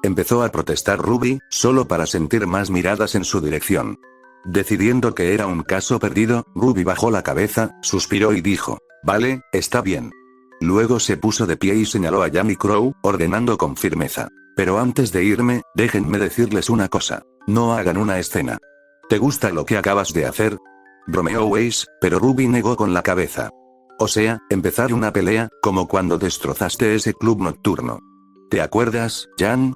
Empezó a protestar Ruby, solo para sentir más miradas en su dirección. Decidiendo que era un caso perdido, Ruby bajó la cabeza, suspiró y dijo, vale, está bien. Luego se puso de pie y señaló a Jan y Crow, ordenando con firmeza. Pero antes de irme, déjenme decirles una cosa. No hagan una escena. ¿Te gusta lo que acabas de hacer? Bromeó Weiss, pero Ruby negó con la cabeza. O sea, empezar una pelea, como cuando destrozaste ese club nocturno. ¿Te acuerdas, Jan?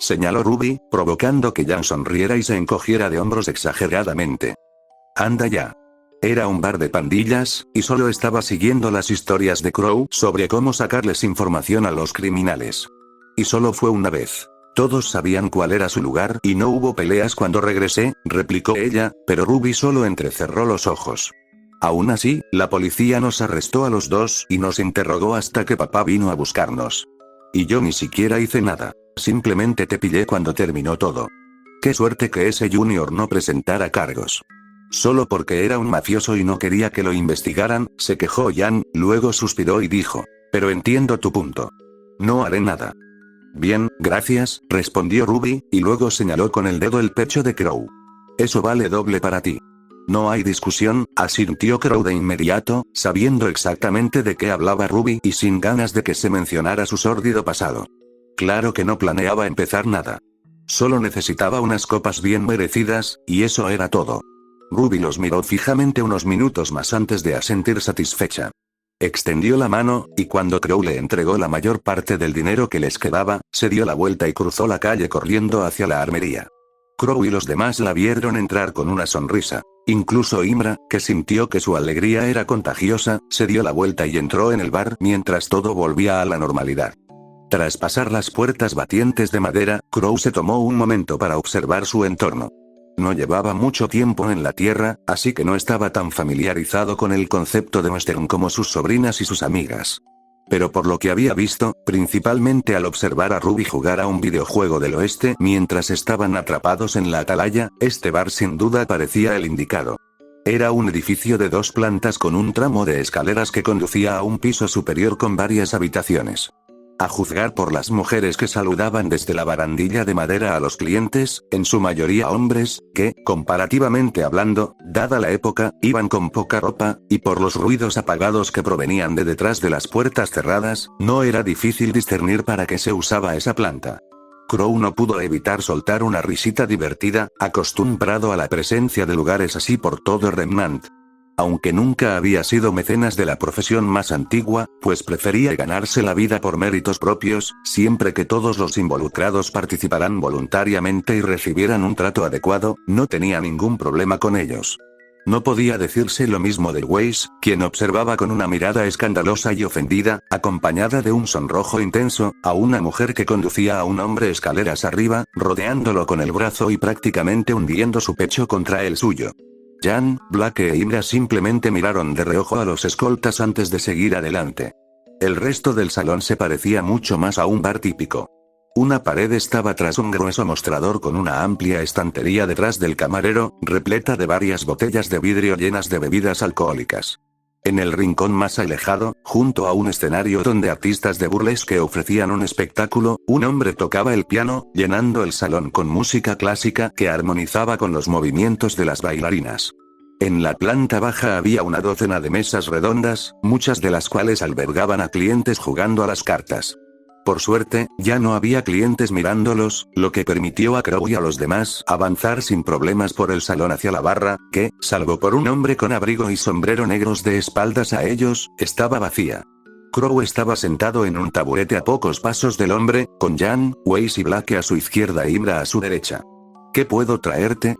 Señaló Ruby, provocando que Jan sonriera y se encogiera de hombros exageradamente. Anda ya. Era un bar de pandillas, y solo estaba siguiendo las historias de Crow sobre cómo sacarles información a los criminales. Y solo fue una vez. Todos sabían cuál era su lugar y no hubo peleas cuando regresé, replicó ella, pero Ruby solo entrecerró los ojos. Aún así, la policía nos arrestó a los dos y nos interrogó hasta que papá vino a buscarnos. Y yo ni siquiera hice nada. Simplemente te pillé cuando terminó todo. Qué suerte que ese Junior no presentara cargos. Solo porque era un mafioso y no quería que lo investigaran, se quejó Jan, luego suspiró y dijo. Pero entiendo tu punto. No haré nada. Bien, gracias, respondió Ruby, y luego señaló con el dedo el pecho de Crow. Eso vale doble para ti. No hay discusión, asintió Crow de inmediato, sabiendo exactamente de qué hablaba Ruby y sin ganas de que se mencionara su sórdido pasado. Claro que no planeaba empezar nada. Solo necesitaba unas copas bien merecidas, y eso era todo. Ruby los miró fijamente unos minutos más antes de asentir satisfecha. Extendió la mano, y cuando Crow le entregó la mayor parte del dinero que les quedaba, se dio la vuelta y cruzó la calle corriendo hacia la armería. Crow y los demás la vieron entrar con una sonrisa. Incluso Imra, que sintió que su alegría era contagiosa, se dio la vuelta y entró en el bar mientras todo volvía a la normalidad. Tras pasar las puertas batientes de madera, Crow se tomó un momento para observar su entorno. No llevaba mucho tiempo en la Tierra, así que no estaba tan familiarizado con el concepto de western como sus sobrinas y sus amigas. Pero por lo que había visto, principalmente al observar a Ruby jugar a un videojuego del oeste mientras estaban atrapados en la atalaya, este bar sin duda parecía el indicado. Era un edificio de 2 plantas con un tramo de escaleras que conducía a un piso superior con varias habitaciones. A juzgar por las mujeres que saludaban desde la barandilla de madera a los clientes, en su mayoría hombres, que, comparativamente hablando, dada la época, iban con poca ropa, y por los ruidos apagados que provenían de detrás de las puertas cerradas, no era difícil discernir para qué se usaba esa planta. Crow no pudo evitar soltar una risita divertida, acostumbrado a la presencia de lugares así por todo Remnant. Aunque nunca había sido mecenas de la profesión más antigua, pues prefería ganarse la vida por méritos propios, siempre que todos los involucrados participaran voluntariamente y recibieran un trato adecuado, no tenía ningún problema con ellos. No podía decirse lo mismo de Weiss, quien observaba con una mirada escandalosa y ofendida, acompañada de un sonrojo intenso, a una mujer que conducía a un hombre escaleras arriba, rodeándolo con el brazo y prácticamente hundiendo su pecho contra el suyo. Jan, Black e Imra simplemente miraron de reojo a los escoltas antes de seguir adelante. El resto del salón se parecía mucho más a un bar típico. Una pared estaba tras un grueso mostrador con una amplia estantería detrás del camarero, repleta de varias botellas de vidrio llenas de bebidas alcohólicas. En el rincón más alejado, junto a un escenario donde artistas de burlesque ofrecían un espectáculo, un hombre tocaba el piano, llenando el salón con música clásica que armonizaba con los movimientos de las bailarinas. En la planta baja había una docena de mesas redondas, muchas de las cuales albergaban a clientes jugando a las cartas. Por suerte, ya no había clientes mirándolos, lo que permitió a Crow y a los demás avanzar sin problemas por el salón hacia la barra, que, salvo por un hombre con abrigo y sombrero negros de espaldas a ellos, estaba vacía. Crow estaba sentado en un taburete a pocos pasos del hombre, con Jan, Weiss y Black a su izquierda e Imra a su derecha. ¿Qué puedo traerte?,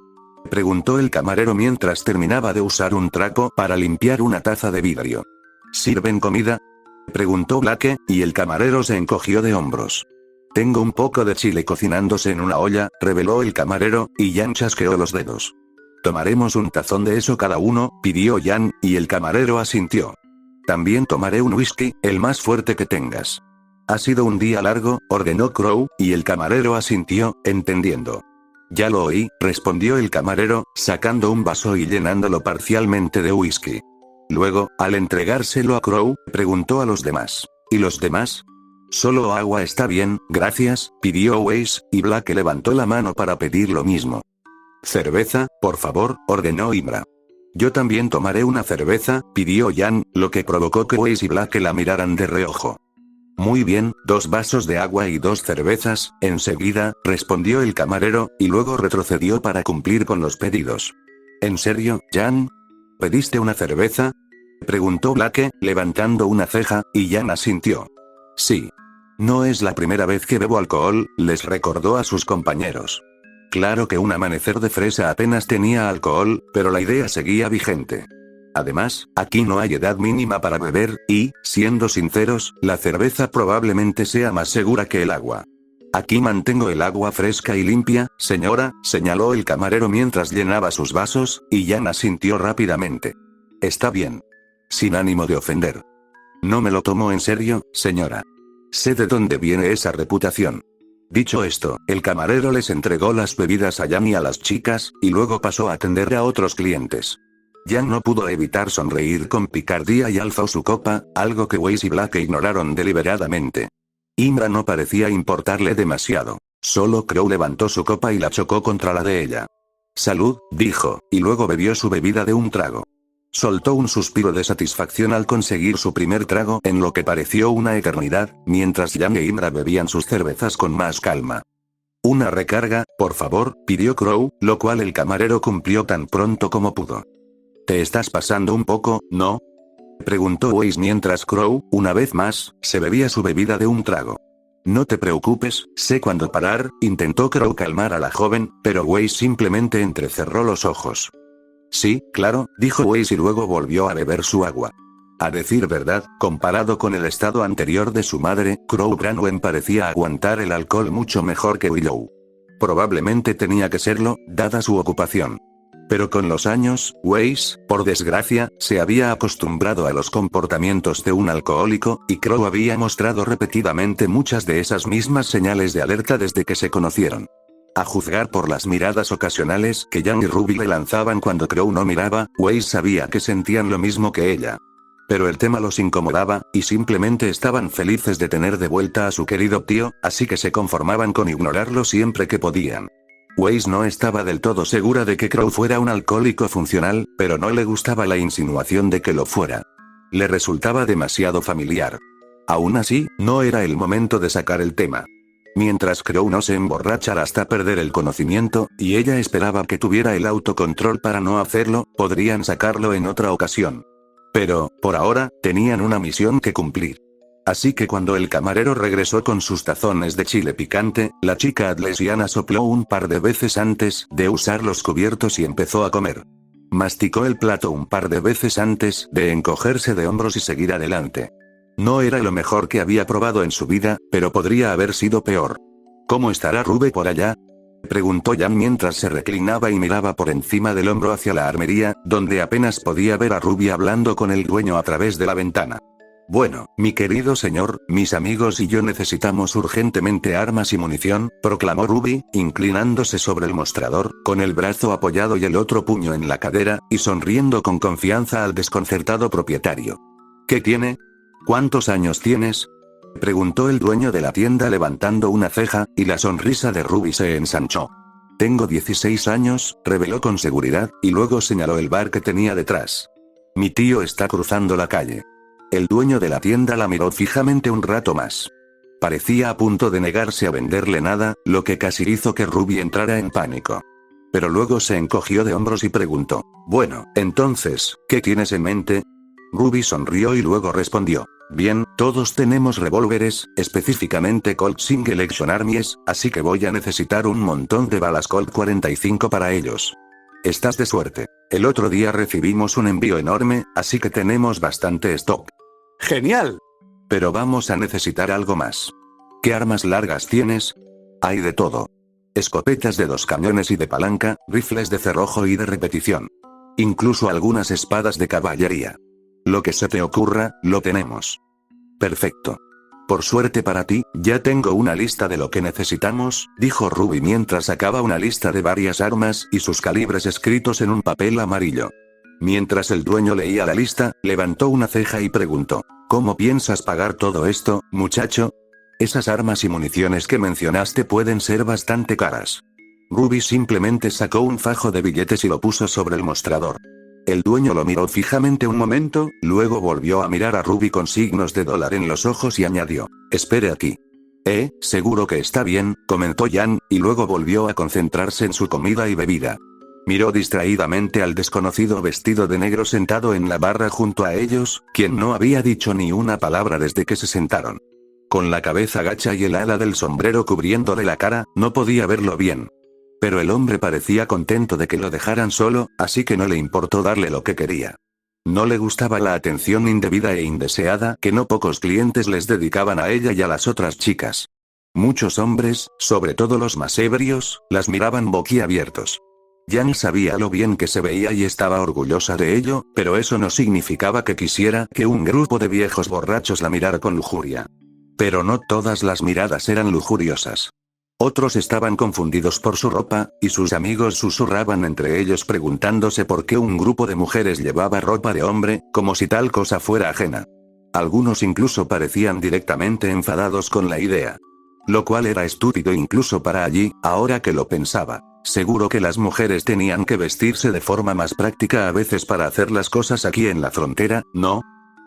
preguntó el camarero mientras terminaba de usar un trapo para limpiar una taza de vidrio. ¿Sirven comida?, preguntó Black, y el camarero se encogió de hombros. Tengo un poco de chile cocinándose en una olla, reveló el camarero, y Jan chasqueó los dedos. Tomaremos un tazón de eso cada uno, pidió Jan, y el camarero asintió. También tomaré un whisky, el más fuerte que tengas. Ha sido un día largo, ordenó Crow, y el camarero asintió, entendiendo. Ya lo oí, respondió el camarero, sacando un vaso y llenándolo parcialmente de whisky. Luego, al entregárselo a Crow, preguntó a los demás. ¿Y los demás? Solo agua está bien, gracias, pidió Weiss, y Black levantó la mano para pedir lo mismo. Cerveza, por favor, ordenó Imra. Yo también tomaré una cerveza, pidió Jan, lo que provocó que Weiss y Black la miraran de reojo. Muy bien, 2 vasos de agua y 2 cervezas, enseguida, respondió el camarero, y luego retrocedió para cumplir con los pedidos. ¿En serio, Jan? ¿Pediste una cerveza?, preguntó Black, levantando una ceja, y Jan asintió. Sí. No es la primera vez que bebo alcohol, les recordó a sus compañeros. Claro que un amanecer de fresa apenas tenía alcohol, pero la idea seguía vigente. Además, aquí no hay edad mínima para beber, y, siendo sinceros, la cerveza probablemente sea más segura que el agua. Aquí mantengo el agua fresca y limpia, señora, señaló el camarero mientras llenaba sus vasos, y Jan asintió rápidamente. Está bien. Sin ánimo de ofender. No me lo tomo en serio, señora. Sé de dónde viene esa reputación. Dicho esto, el camarero les entregó las bebidas a Jan y a las chicas, y luego pasó a atender a otros clientes. Yang no pudo evitar sonreír con picardía y alzó su copa, algo que Weiss y Black ignoraron deliberadamente. Imra no parecía importarle demasiado. Solo Crow levantó su copa y la chocó contra la de ella. «Salud», dijo, y luego bebió su bebida de un trago. Soltó un suspiro de satisfacción al conseguir su primer trago en lo que pareció una eternidad, mientras Yang e Imra bebían sus cervezas con más calma. «Una recarga, por favor», pidió Crow, lo cual el camarero cumplió tan pronto como pudo. «¿Te estás pasando un poco, no?», preguntó Weiss mientras Crow, una vez más, se bebía su bebida de un trago. «No te preocupes, sé cuándo parar», intentó Crow calmar a la joven, pero Weiss simplemente entrecerró los ojos. «Sí, claro», dijo Weiss y luego volvió a beber su agua. A decir verdad, comparado con el estado anterior de su madre, Crow Branwen parecía aguantar el alcohol mucho mejor que Willow. Probablemente tenía que serlo, dada su ocupación. Pero con los años, Weiss, por desgracia, se había acostumbrado a los comportamientos de un alcohólico, y Crow había mostrado repetidamente muchas de esas mismas señales de alerta desde que se conocieron. A juzgar por las miradas ocasionales que Yang y Ruby le lanzaban cuando Crow no miraba, Weiss sabía que sentían lo mismo que ella. Pero el tema los incomodaba, y simplemente estaban felices de tener de vuelta a su querido tío, así que se conformaban con ignorarlo siempre que podían. Weiss no estaba del todo segura de que Crow fuera un alcohólico funcional, pero no le gustaba la insinuación de que lo fuera. Le resultaba demasiado familiar. Aún así, no era el momento de sacar el tema. Mientras Crow no se emborrachara hasta perder el conocimiento, y ella esperaba que tuviera el autocontrol para no hacerlo, podrían sacarlo en otra ocasión. Pero, por ahora, tenían una misión que cumplir. Así que cuando el camarero regresó con sus tazones de chile picante, la chica atlesiana sopló un par de veces antes de usar los cubiertos y empezó a comer. Masticó el plato un par de veces antes de encogerse de hombros y seguir adelante. No era lo mejor que había probado en su vida, pero podría haber sido peor. «¿Cómo estará Rube por allá?», preguntó Yang mientras se reclinaba y miraba por encima del hombro hacia la armería, donde apenas podía ver a Ruby hablando con el dueño a través de la ventana. «Bueno, mi querido señor, mis amigos y yo necesitamos urgentemente armas y munición», proclamó Ruby, inclinándose sobre el mostrador, con el brazo apoyado y el otro puño en la cadera, y sonriendo con confianza al desconcertado propietario. «¿Qué tiene? ¿Cuántos años tienes?», preguntó el dueño de la tienda levantando una ceja, y la sonrisa de Ruby se ensanchó. «Tengo 16 años», reveló con seguridad, y luego señaló el bar que tenía detrás. «Mi tío está cruzando la calle». El dueño de la tienda la miró fijamente un rato más. Parecía a punto de negarse a venderle nada, lo que casi hizo que Ruby entrara en pánico. Pero luego se encogió de hombros y preguntó: «Bueno, entonces, ¿qué tienes en mente?». Ruby sonrió y luego respondió: «Bien, todos tenemos revólveres, específicamente Colt Single Action Armies, así que voy a necesitar un montón de balas Colt 45 para ellos. Estás de suerte. El otro día recibimos un envío enorme, así que tenemos bastante stock». «¡Genial! Pero vamos a necesitar algo más. ¿Qué armas largas tienes?». «Hay de todo. Escopetas de 2 cañones y de palanca, rifles de cerrojo y de repetición. Incluso algunas espadas de caballería. Lo que se te ocurra, lo tenemos». «Perfecto. Por suerte para ti, ya tengo una lista de lo que necesitamos», dijo Ruby mientras sacaba una lista de varias armas y sus calibres escritos en un papel amarillo. Mientras el dueño leía la lista, levantó una ceja y preguntó: «¿Cómo piensas pagar todo esto, muchacho? Esas armas y municiones que mencionaste pueden ser bastante caras». Ruby simplemente sacó un fajo de billetes y lo puso sobre el mostrador. El dueño lo miró fijamente un momento, luego volvió a mirar a Ruby con signos de dólar en los ojos y añadió: «Espere aquí». Seguro que está bien», comentó Yang, y luego volvió a concentrarse en su comida y bebida. Miró distraídamente al desconocido vestido de negro sentado en la barra junto a ellos, quien no había dicho ni una palabra desde que se sentaron. Con la cabeza gacha y el ala del sombrero cubriéndole la cara, no podía verlo bien. Pero el hombre parecía contento de que lo dejaran solo, así que no le importó darle lo que quería. No le gustaba la atención indebida e indeseada que no pocos clientes les dedicaban a ella y a las otras chicas. Muchos hombres, sobre todo los más ebrios, las miraban boquiabiertos. Yang sabía lo bien que se veía y estaba orgullosa de ello, pero eso no significaba que quisiera que un grupo de viejos borrachos la mirara con lujuria. Pero no todas las miradas eran lujuriosas. Otros estaban confundidos por su ropa, y sus amigos susurraban entre ellos preguntándose por qué un grupo de mujeres llevaba ropa de hombre, como si tal cosa fuera ajena. Algunos incluso parecían directamente enfadados con la idea. Lo cual era estúpido incluso para allí, ahora que lo pensaba. Seguro que las mujeres tenían que vestirse de forma más práctica a veces para hacer las cosas aquí en la frontera, ¿no?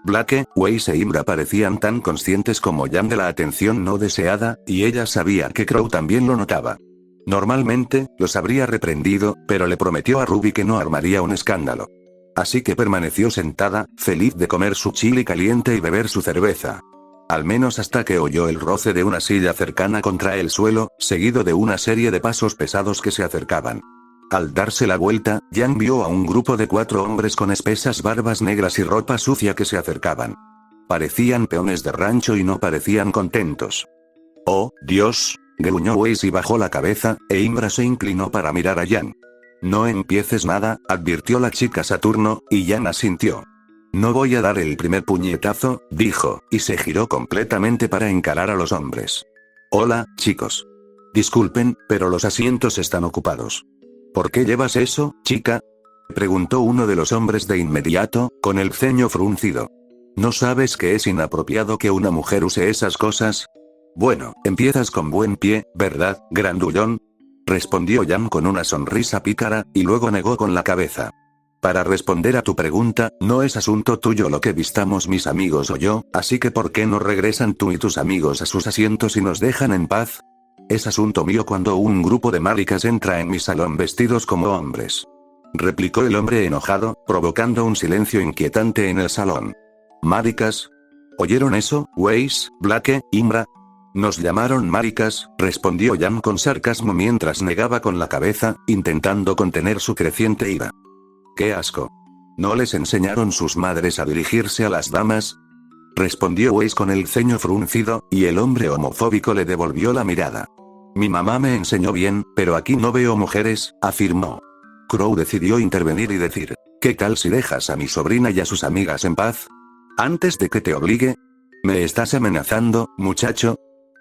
Blake, Weiss e Imra parecían tan conscientes como Jan de la atención no deseada, y ella sabía que Crow también lo notaba. Normalmente, los habría reprendido, pero le prometió a Ruby que no armaría un escándalo. Así que permaneció sentada, feliz de comer su chili caliente y beber su cerveza. Al menos hasta que oyó el roce de una silla cercana contra el suelo, seguido de una serie de pasos pesados que se acercaban. Al darse la vuelta, Jan vio a un grupo de 4 hombres con espesas barbas negras y ropa sucia que se acercaban. Parecían peones de rancho y no parecían contentos. «Oh, Dios», gruñó Weiss y bajó la cabeza, e Imra se inclinó para mirar a Jan. «No empieces nada», advirtió la chica Saturno, y Jan asintió. «No voy a dar el primer puñetazo», dijo, y se giró completamente para encarar a los hombres. «Hola, chicos. Disculpen, pero los asientos están ocupados». «¿Por qué llevas eso, chica?», preguntó uno de los hombres de inmediato, con el ceño fruncido. «¿No sabes que es inapropiado que una mujer use esas cosas?». «Bueno, empiezas con buen pie, ¿verdad, grandullón?», respondió Jan con una sonrisa pícara, y luego negó con la cabeza. «Para responder a tu pregunta, no es asunto tuyo lo que vistamos mis amigos o yo, así que ¿por qué no regresan tú y tus amigos a sus asientos y nos dejan en paz? Es asunto mío cuando un grupo de maricas entra en mi salón vestidos como hombres», replicó el hombre enojado, provocando un silencio inquietante en el salón. «¿Maricas? ¿Oyeron eso, Weiss, Blake, Imra?» «Nos llamaron maricas», respondió Jan con sarcasmo mientras negaba con la cabeza, intentando contener su creciente ira. «¡Qué asco! ¿No les enseñaron sus madres a dirigirse a las damas?», respondió Weiss con el ceño fruncido, y el hombre homofóbico le devolvió la mirada. «Mi mamá me enseñó bien, pero aquí no veo mujeres», afirmó. Crow decidió intervenir y decir: «¿Qué tal si dejas a mi sobrina y a sus amigas en paz? Antes de que te obligue. ¿Me estás amenazando, muchacho?».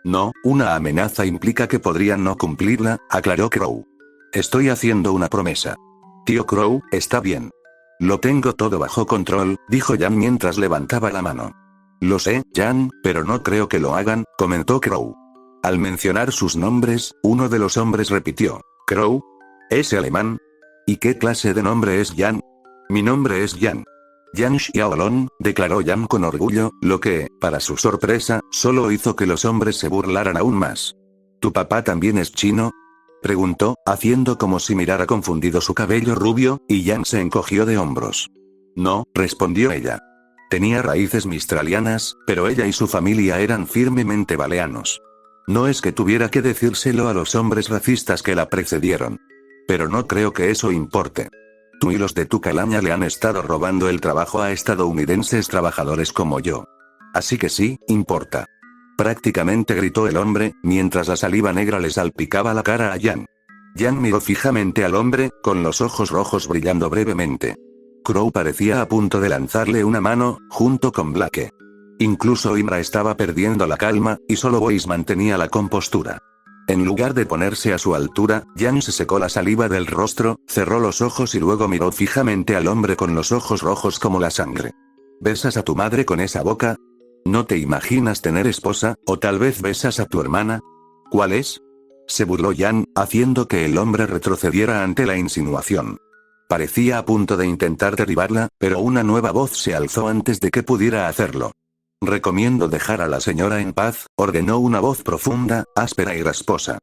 «No, una amenaza implica que podrían no cumplirla», aclaró Crow. «Estoy haciendo una promesa». «Tío Crow, está bien. Lo tengo todo bajo control», dijo Jan mientras levantaba la mano. «Lo sé, Jan, pero no creo que lo hagan», comentó Crow. Al mencionar sus nombres, uno de los hombres repitió: «¿Crow? ¿Ese alemán? ¿Y qué clase de nombre es Jan?». «Mi nombre es Jan. Jan Xiaolong», declaró Jan con orgullo, lo que, para su sorpresa, solo hizo que los hombres se burlaran aún más. «¿Tu papá también es chino?», preguntó, haciendo como si mirara confundido su cabello rubio, y Jan se encogió de hombros. «No», respondió ella. Tenía raíces mistralianas, pero ella y su familia eran firmemente baleanos. No es que tuviera que decírselo a los hombres racistas que la precedieron. Pero no creo que eso importe. Tú y los de tu calaña le han estado robando el trabajo a estadounidenses trabajadores como yo. Así que sí, importa. Prácticamente gritó el hombre, mientras la saliva negra le salpicaba la cara a Jan. Jan miró fijamente al hombre, con los ojos rojos brillando brevemente. Crow parecía a punto de lanzarle una mano, junto con Blake. Incluso Imra estaba perdiendo la calma, y solo Weiss mantenía la compostura. En lugar de ponerse a su altura, Jan se secó la saliva del rostro, cerró los ojos y luego miró fijamente al hombre con los ojos rojos como la sangre. «¿Besas a tu madre con esa boca? ¿No te imaginas tener esposa, o tal vez besas a tu hermana? ¿Cuál es?», se burló Jan, haciendo que el hombre retrocediera ante la insinuación. Parecía a punto de intentar derribarla, pero una nueva voz se alzó antes de que pudiera hacerlo. «Recomiendo dejar a la señora en paz», ordenó una voz profunda, áspera y rasposa.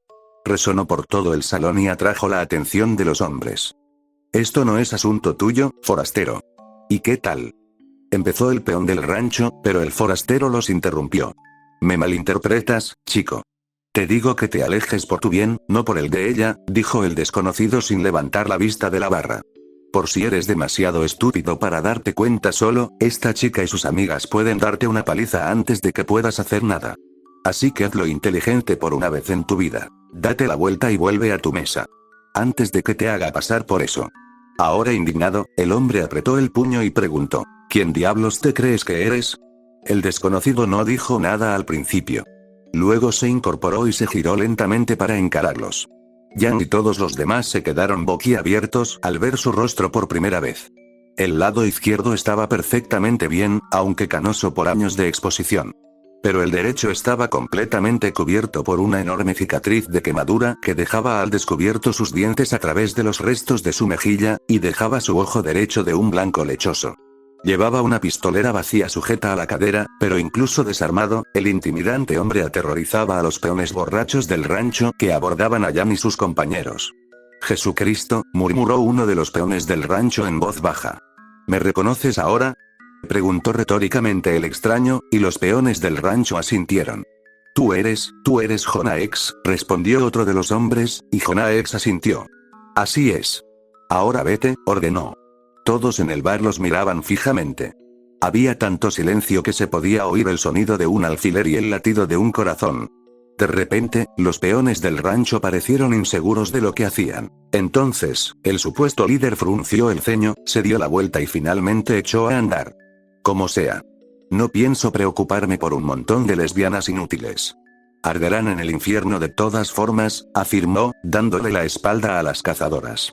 Resonó por todo el salón y atrajo la atención de los hombres. «Esto no es asunto tuyo, forastero». «¿Y qué tal?», empezó el peón del rancho, pero el forastero los interrumpió. «Me malinterpretas, chico. Te digo que te alejes por tu bien, no por el de ella», dijo el desconocido sin levantar la vista de la barra. «Por si eres demasiado estúpido para darte cuenta solo, esta chica y sus amigas pueden darte una paliza antes de que puedas hacer nada. Así que hazlo inteligente por una vez en tu vida. Date la vuelta y vuelve a tu mesa. Antes de que te haga pasar por eso». Ahora indignado, el hombre apretó el puño y preguntó: «¿Quién diablos te crees que eres?». El desconocido no dijo nada al principio. Luego se incorporó y se giró lentamente para encararlos. Jan y todos los demás se quedaron boquiabiertos al ver su rostro por primera vez. El lado izquierdo estaba perfectamente bien, aunque canoso por años de exposición. Pero el derecho estaba completamente cubierto por una enorme cicatriz de quemadura que dejaba al descubierto sus dientes a través de los restos de su mejilla, y dejaba su ojo derecho de un blanco lechoso. Llevaba una pistolera vacía sujeta a la cadera, pero incluso desarmado, el intimidante hombre aterrorizaba a los peones borrachos del rancho que abordaban a Jan y sus compañeros. «Jesucristo», murmuró uno de los peones del rancho en voz baja. «¿Me reconoces ahora?», preguntó retóricamente el extraño, y los peones del rancho asintieron. Tú eres Jonaex», respondió otro de los hombres, y Jonaex asintió. «Así es. Ahora vete», ordenó. Todos en el bar los miraban fijamente. Había tanto silencio que se podía oír el sonido de un alfiler y el latido de un corazón. De repente, los peones del rancho parecieron inseguros de lo que hacían. Entonces, el supuesto líder frunció el ceño, se dio la vuelta y finalmente echó a andar. Como sea. No pienso preocuparme por un montón de lesbianas inútiles. Arderán en el infierno de todas formas, afirmó, dándole la espalda a las cazadoras.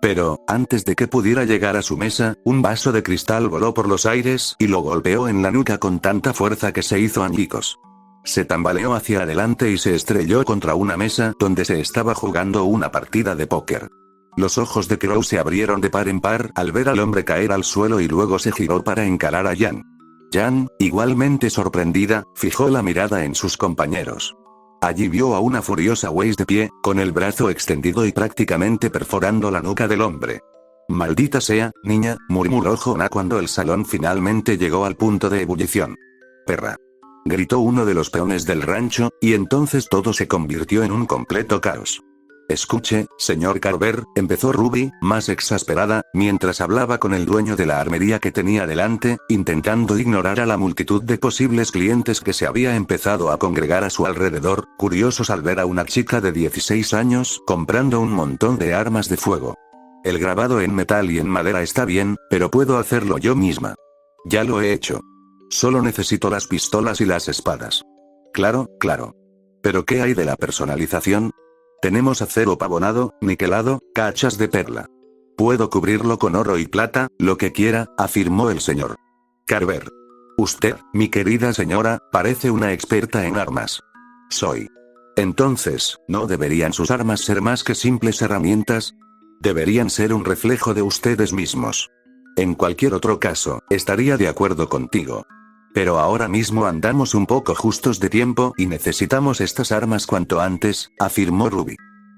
Pero, antes de que pudiera llegar a su mesa, un vaso de cristal voló por los aires y lo golpeó en la nuca con tanta fuerza que se hizo añicos. Se tambaleó hacia adelante y se estrelló contra una mesa donde se estaba jugando una partida de póker. Los ojos de Crow se abrieron de par en par al ver al hombre caer al suelo y luego se giró para encarar a Jan. Jan, igualmente sorprendida, fijó la mirada en sus compañeros. Allí vio a una furiosa Weiss de pie, con el brazo extendido y prácticamente perforando la nuca del hombre. «Maldita sea, niña», murmuró Jonah cuando el salón finalmente llegó al punto de ebullición. «Perra», gritó uno de los peones del rancho, y entonces todo se convirtió en un completo caos. «Escuche, señor Carver», empezó Ruby, más exasperada, mientras hablaba con el dueño de la armería que tenía delante, intentando ignorar a la multitud de posibles clientes que se había empezado a congregar a su alrededor, curiosos al ver a una chica de 16 años comprando un montón de armas de fuego. «El grabado en metal y en madera está bien, pero puedo hacerlo yo misma. Ya lo he hecho. Solo necesito las pistolas y las espadas». «Claro, claro. ¿Pero qué hay de la personalización? Tenemos acero pavonado, niquelado, cachas de perla. Puedo cubrirlo con oro y plata, lo que quiera», afirmó el señor Carver. «Usted, mi querida señora, parece una experta en armas». «Soy». «Entonces, ¿no deberían sus armas ser más que simples herramientas? Deberían ser un reflejo de ustedes mismos. En cualquier otro caso, estaría de acuerdo contigo. Pero ahora mismo andamos un poco justos de tiempo y necesitamos estas armas cuanto antes», afirmó Ruby.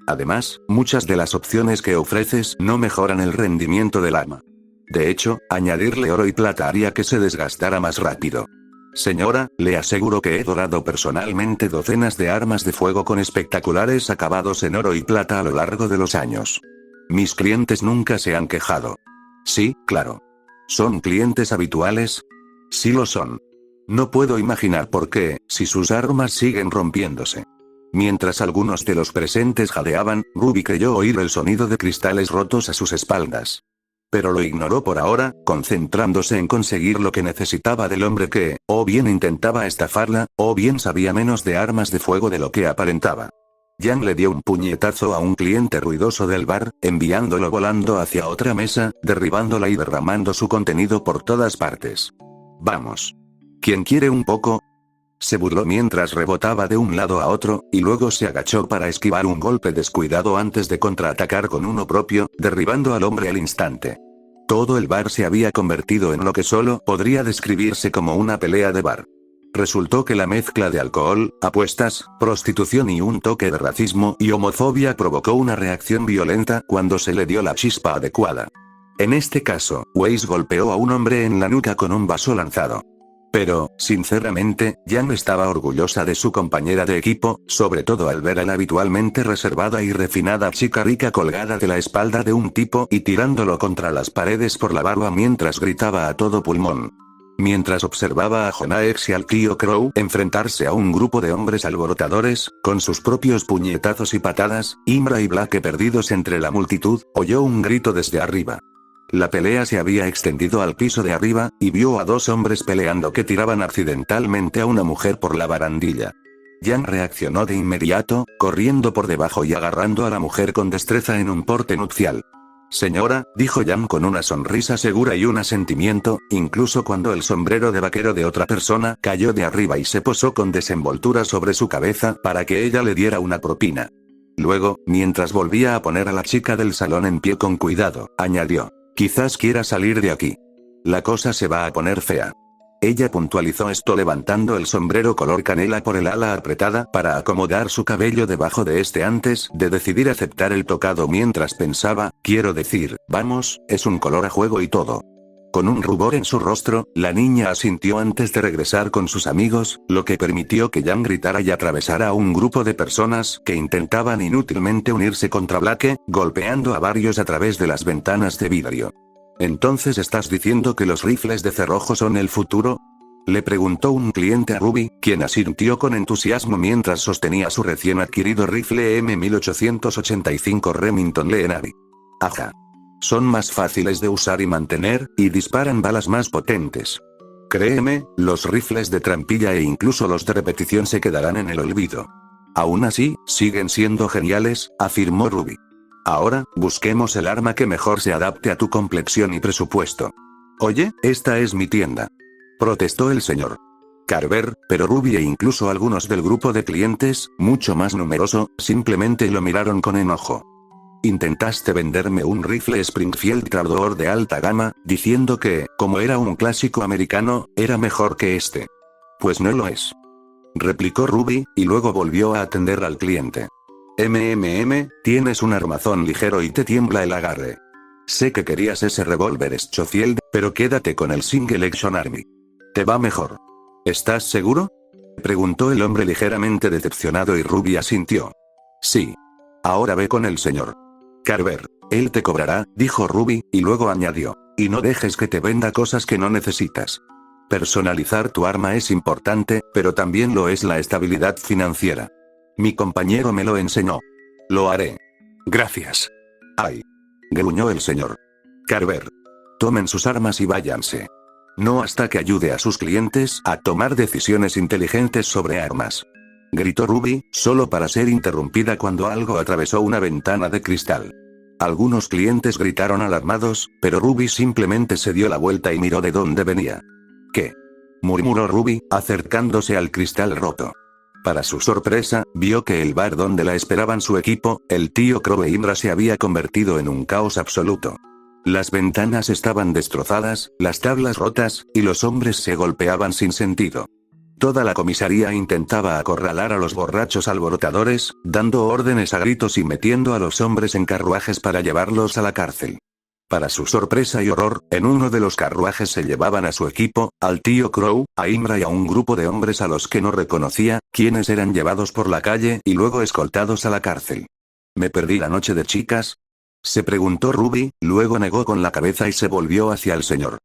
«Además, muchas de las opciones que ofreces no mejoran el rendimiento del arma. De hecho, añadirle oro y plata haría que se desgastara más rápido. Señora, le aseguro que he dorado personalmente docenas de armas de fuego con espectaculares acabados en oro y plata a lo largo de los años. Mis clientes nunca se han quejado». «Sí, claro. ¿Son clientes habituales?» «Sí lo son. No puedo imaginar por qué, si sus armas siguen rompiéndose». Mientras algunos de los presentes jadeaban, Ruby creyó oír el sonido de cristales rotos a sus espaldas. Pero lo ignoró por ahora, concentrándose en conseguir lo que necesitaba del hombre que, o bien intentaba estafarla, o bien sabía menos de armas de fuego de lo que aparentaba. Jan le dio un puñetazo a un cliente ruidoso del bar, enviándolo volando hacia otra mesa, derribándola y derramando su contenido por todas partes. «Vamos. ¿Quién quiere un poco?», se burló mientras rebotaba de un lado a otro, y luego se agachó para esquivar un golpe descuidado antes de contraatacar con uno propio, derribando al hombre al instante. Todo el bar se había convertido en lo que solo podría describirse como una pelea de bar. Resultó que la mezcla de alcohol, apuestas, prostitución y un toque de racismo y homofobia provocó una reacción violenta cuando se le dio la chispa adecuada. En este caso, Weiss golpeó a un hombre en la nuca con un vaso lanzado. Pero, sinceramente, Jan estaba orgullosa de su compañera de equipo, sobre todo al ver a la habitualmente reservada y refinada chica rica colgada de la espalda de un tipo y tirándolo contra las paredes por la barba mientras gritaba a todo pulmón. Mientras observaba a Jonaex y al tío Crow enfrentarse a un grupo de hombres alborotadores, con sus propios puñetazos y patadas, Imra y Blake perdidos entre la multitud, oyó un grito desde arriba. La pelea se había extendido al piso de arriba, y vio a dos hombres peleando que tiraban accidentalmente a una mujer por la barandilla. Jan reaccionó de inmediato, corriendo por debajo y agarrando a la mujer con destreza en un porte nupcial. Señora, dijo Jan con una sonrisa segura y un asentimiento, incluso cuando el sombrero de vaquero de otra persona cayó de arriba y se posó con desenvoltura sobre su cabeza para que ella le diera una propina. Luego, mientras volvía a poner a la chica del salón en pie con cuidado, añadió: quizás quiera salir de aquí. La cosa se va a poner fea. Ella puntualizó esto levantando el sombrero color canela por el ala apretada para acomodar su cabello debajo de este antes de decidir aceptar el tocado mientras pensaba, quiero decir, vamos, es un color a juego y todo. Con un rubor en su rostro, la niña asintió antes de regresar con sus amigos, lo que permitió que Jan gritara y atravesara a un grupo de personas que intentaban inútilmente unirse contra Blake, golpeando a varios a través de las ventanas de vidrio. ¿Entonces estás diciendo que los rifles de cerrojo son el futuro? Le preguntó un cliente a Ruby, quien asintió con entusiasmo mientras sostenía su recién adquirido rifle M1885 Remington Leonard. Ajá. Son más fáciles de usar y mantener, y disparan balas más potentes. Créeme, los rifles de trampilla e incluso los de repetición se quedarán en el olvido. Aún así, siguen siendo geniales, afirmó Ruby. Ahora, busquemos el arma que mejor se adapte a tu complexión y presupuesto. Oye, esta es mi tienda. Protestó el señor Carver, pero Ruby e incluso algunos del grupo de clientes, mucho más numeroso, simplemente lo miraron con enojo. Intentaste venderme un rifle Springfield Trador de alta gama, diciendo que, como era un clásico americano, era mejor que este. Pues no lo es. Replicó Ruby, y luego volvió a atender al cliente. Tienes un armazón ligero y te tiembla el agarre. Sé que querías ese revólver Schofield, pero quédate con el Single Action Army. Te va mejor. ¿Estás seguro? Preguntó el hombre ligeramente decepcionado y Ruby asintió. Sí. Ahora ve con el señor Carver. Él te cobrará, dijo Ruby, y luego añadió. Y no dejes que te venda cosas que no necesitas. Personalizar tu arma es importante, pero también lo es la estabilidad financiera. Mi compañero me lo enseñó. Lo haré. Gracias. Ay. Gruñó el señor Carver. Tomen sus armas y váyanse. No hasta que ayude a sus clientes a tomar decisiones inteligentes sobre armas. Gritó Ruby, solo para ser interrumpida cuando algo atravesó una ventana de cristal. Algunos clientes gritaron alarmados, pero Ruby simplemente se dio la vuelta y miró de dónde venía. ¿Qué? Murmuró Ruby, acercándose al cristal roto. Para su sorpresa, vio que el bar donde la esperaban su equipo, el tío Crow e Indra se había convertido en un caos absoluto. Las ventanas estaban destrozadas, las tablas rotas, y los hombres se golpeaban sin sentido. Toda la comisaría intentaba acorralar a los borrachos alborotadores, dando órdenes a gritos y metiendo a los hombres en carruajes para llevarlos a la cárcel. Para su sorpresa y horror, en uno de los carruajes se llevaban a su equipo, al tío Crow, a Imra y a un grupo de hombres a los que no reconocía, quienes eran llevados por la calle y luego escoltados a la cárcel. ¿Me perdí la noche de chicas? Se preguntó Ruby, luego negó con la cabeza y se volvió hacia el señor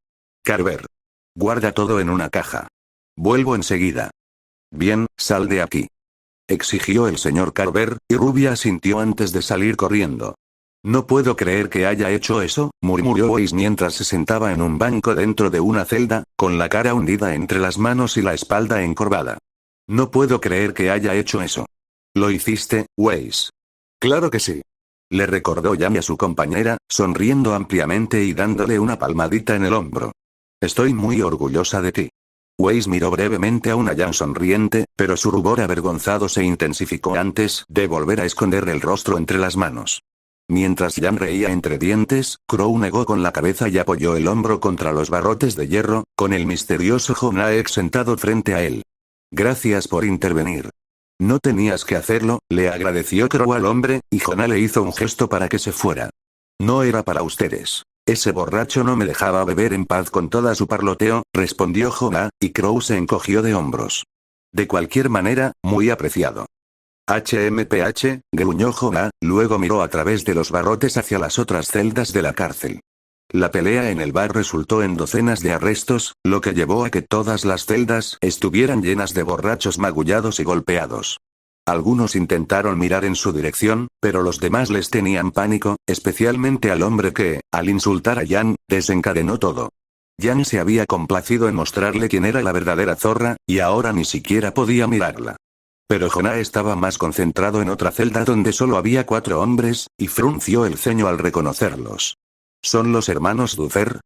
Carver. Guarda todo en una caja. Vuelvo enseguida. Bien, sal de aquí. Exigió el señor Carver, y Ruby asintió antes de salir corriendo. No puedo creer que haya hecho eso, murmuró Weiss mientras se sentaba en un banco dentro de una celda, con la cara hundida entre las manos y la espalda encorvada. No puedo creer que haya hecho eso. ¿Lo hiciste, Weiss? Claro que sí. Le recordó Jan a su compañera, sonriendo ampliamente y dándole una palmadita en el hombro. Estoy muy orgullosa de ti. Weiss miró brevemente a una Jan sonriente, pero su rubor avergonzado se intensificó antes de volver a esconder el rostro entre las manos. Mientras Jan reía entre dientes, Crow negó con la cabeza y apoyó el hombro contra los barrotes de hierro, con el misterioso Jonaek sentado frente a él. Gracias por intervenir. No tenías que hacerlo, le agradeció Crow al hombre, y Jonah le hizo un gesto para que se fuera. No era para ustedes. Ese borracho no me dejaba beber en paz con toda su parloteo, respondió Jonah, y Crow se encogió de hombros. De cualquier manera, muy apreciado. HMPH, gruñó Jonah, luego miró a través de los barrotes hacia las otras celdas de la cárcel. La pelea en el bar resultó en docenas de arrestos, lo que llevó a que todas las celdas estuvieran llenas de borrachos magullados y golpeados. Algunos intentaron mirar en su dirección, pero los demás les tenían pánico, especialmente al hombre que, al insultar a Jan, desencadenó todo. Jan se había complacido en mostrarle quién era la verdadera zorra, y ahora ni siquiera podía mirarla. Pero Jonah estaba más concentrado en otra celda donde solo había 4 hombres, y frunció el ceño al reconocerlos. ¿Son los hermanos Duffer?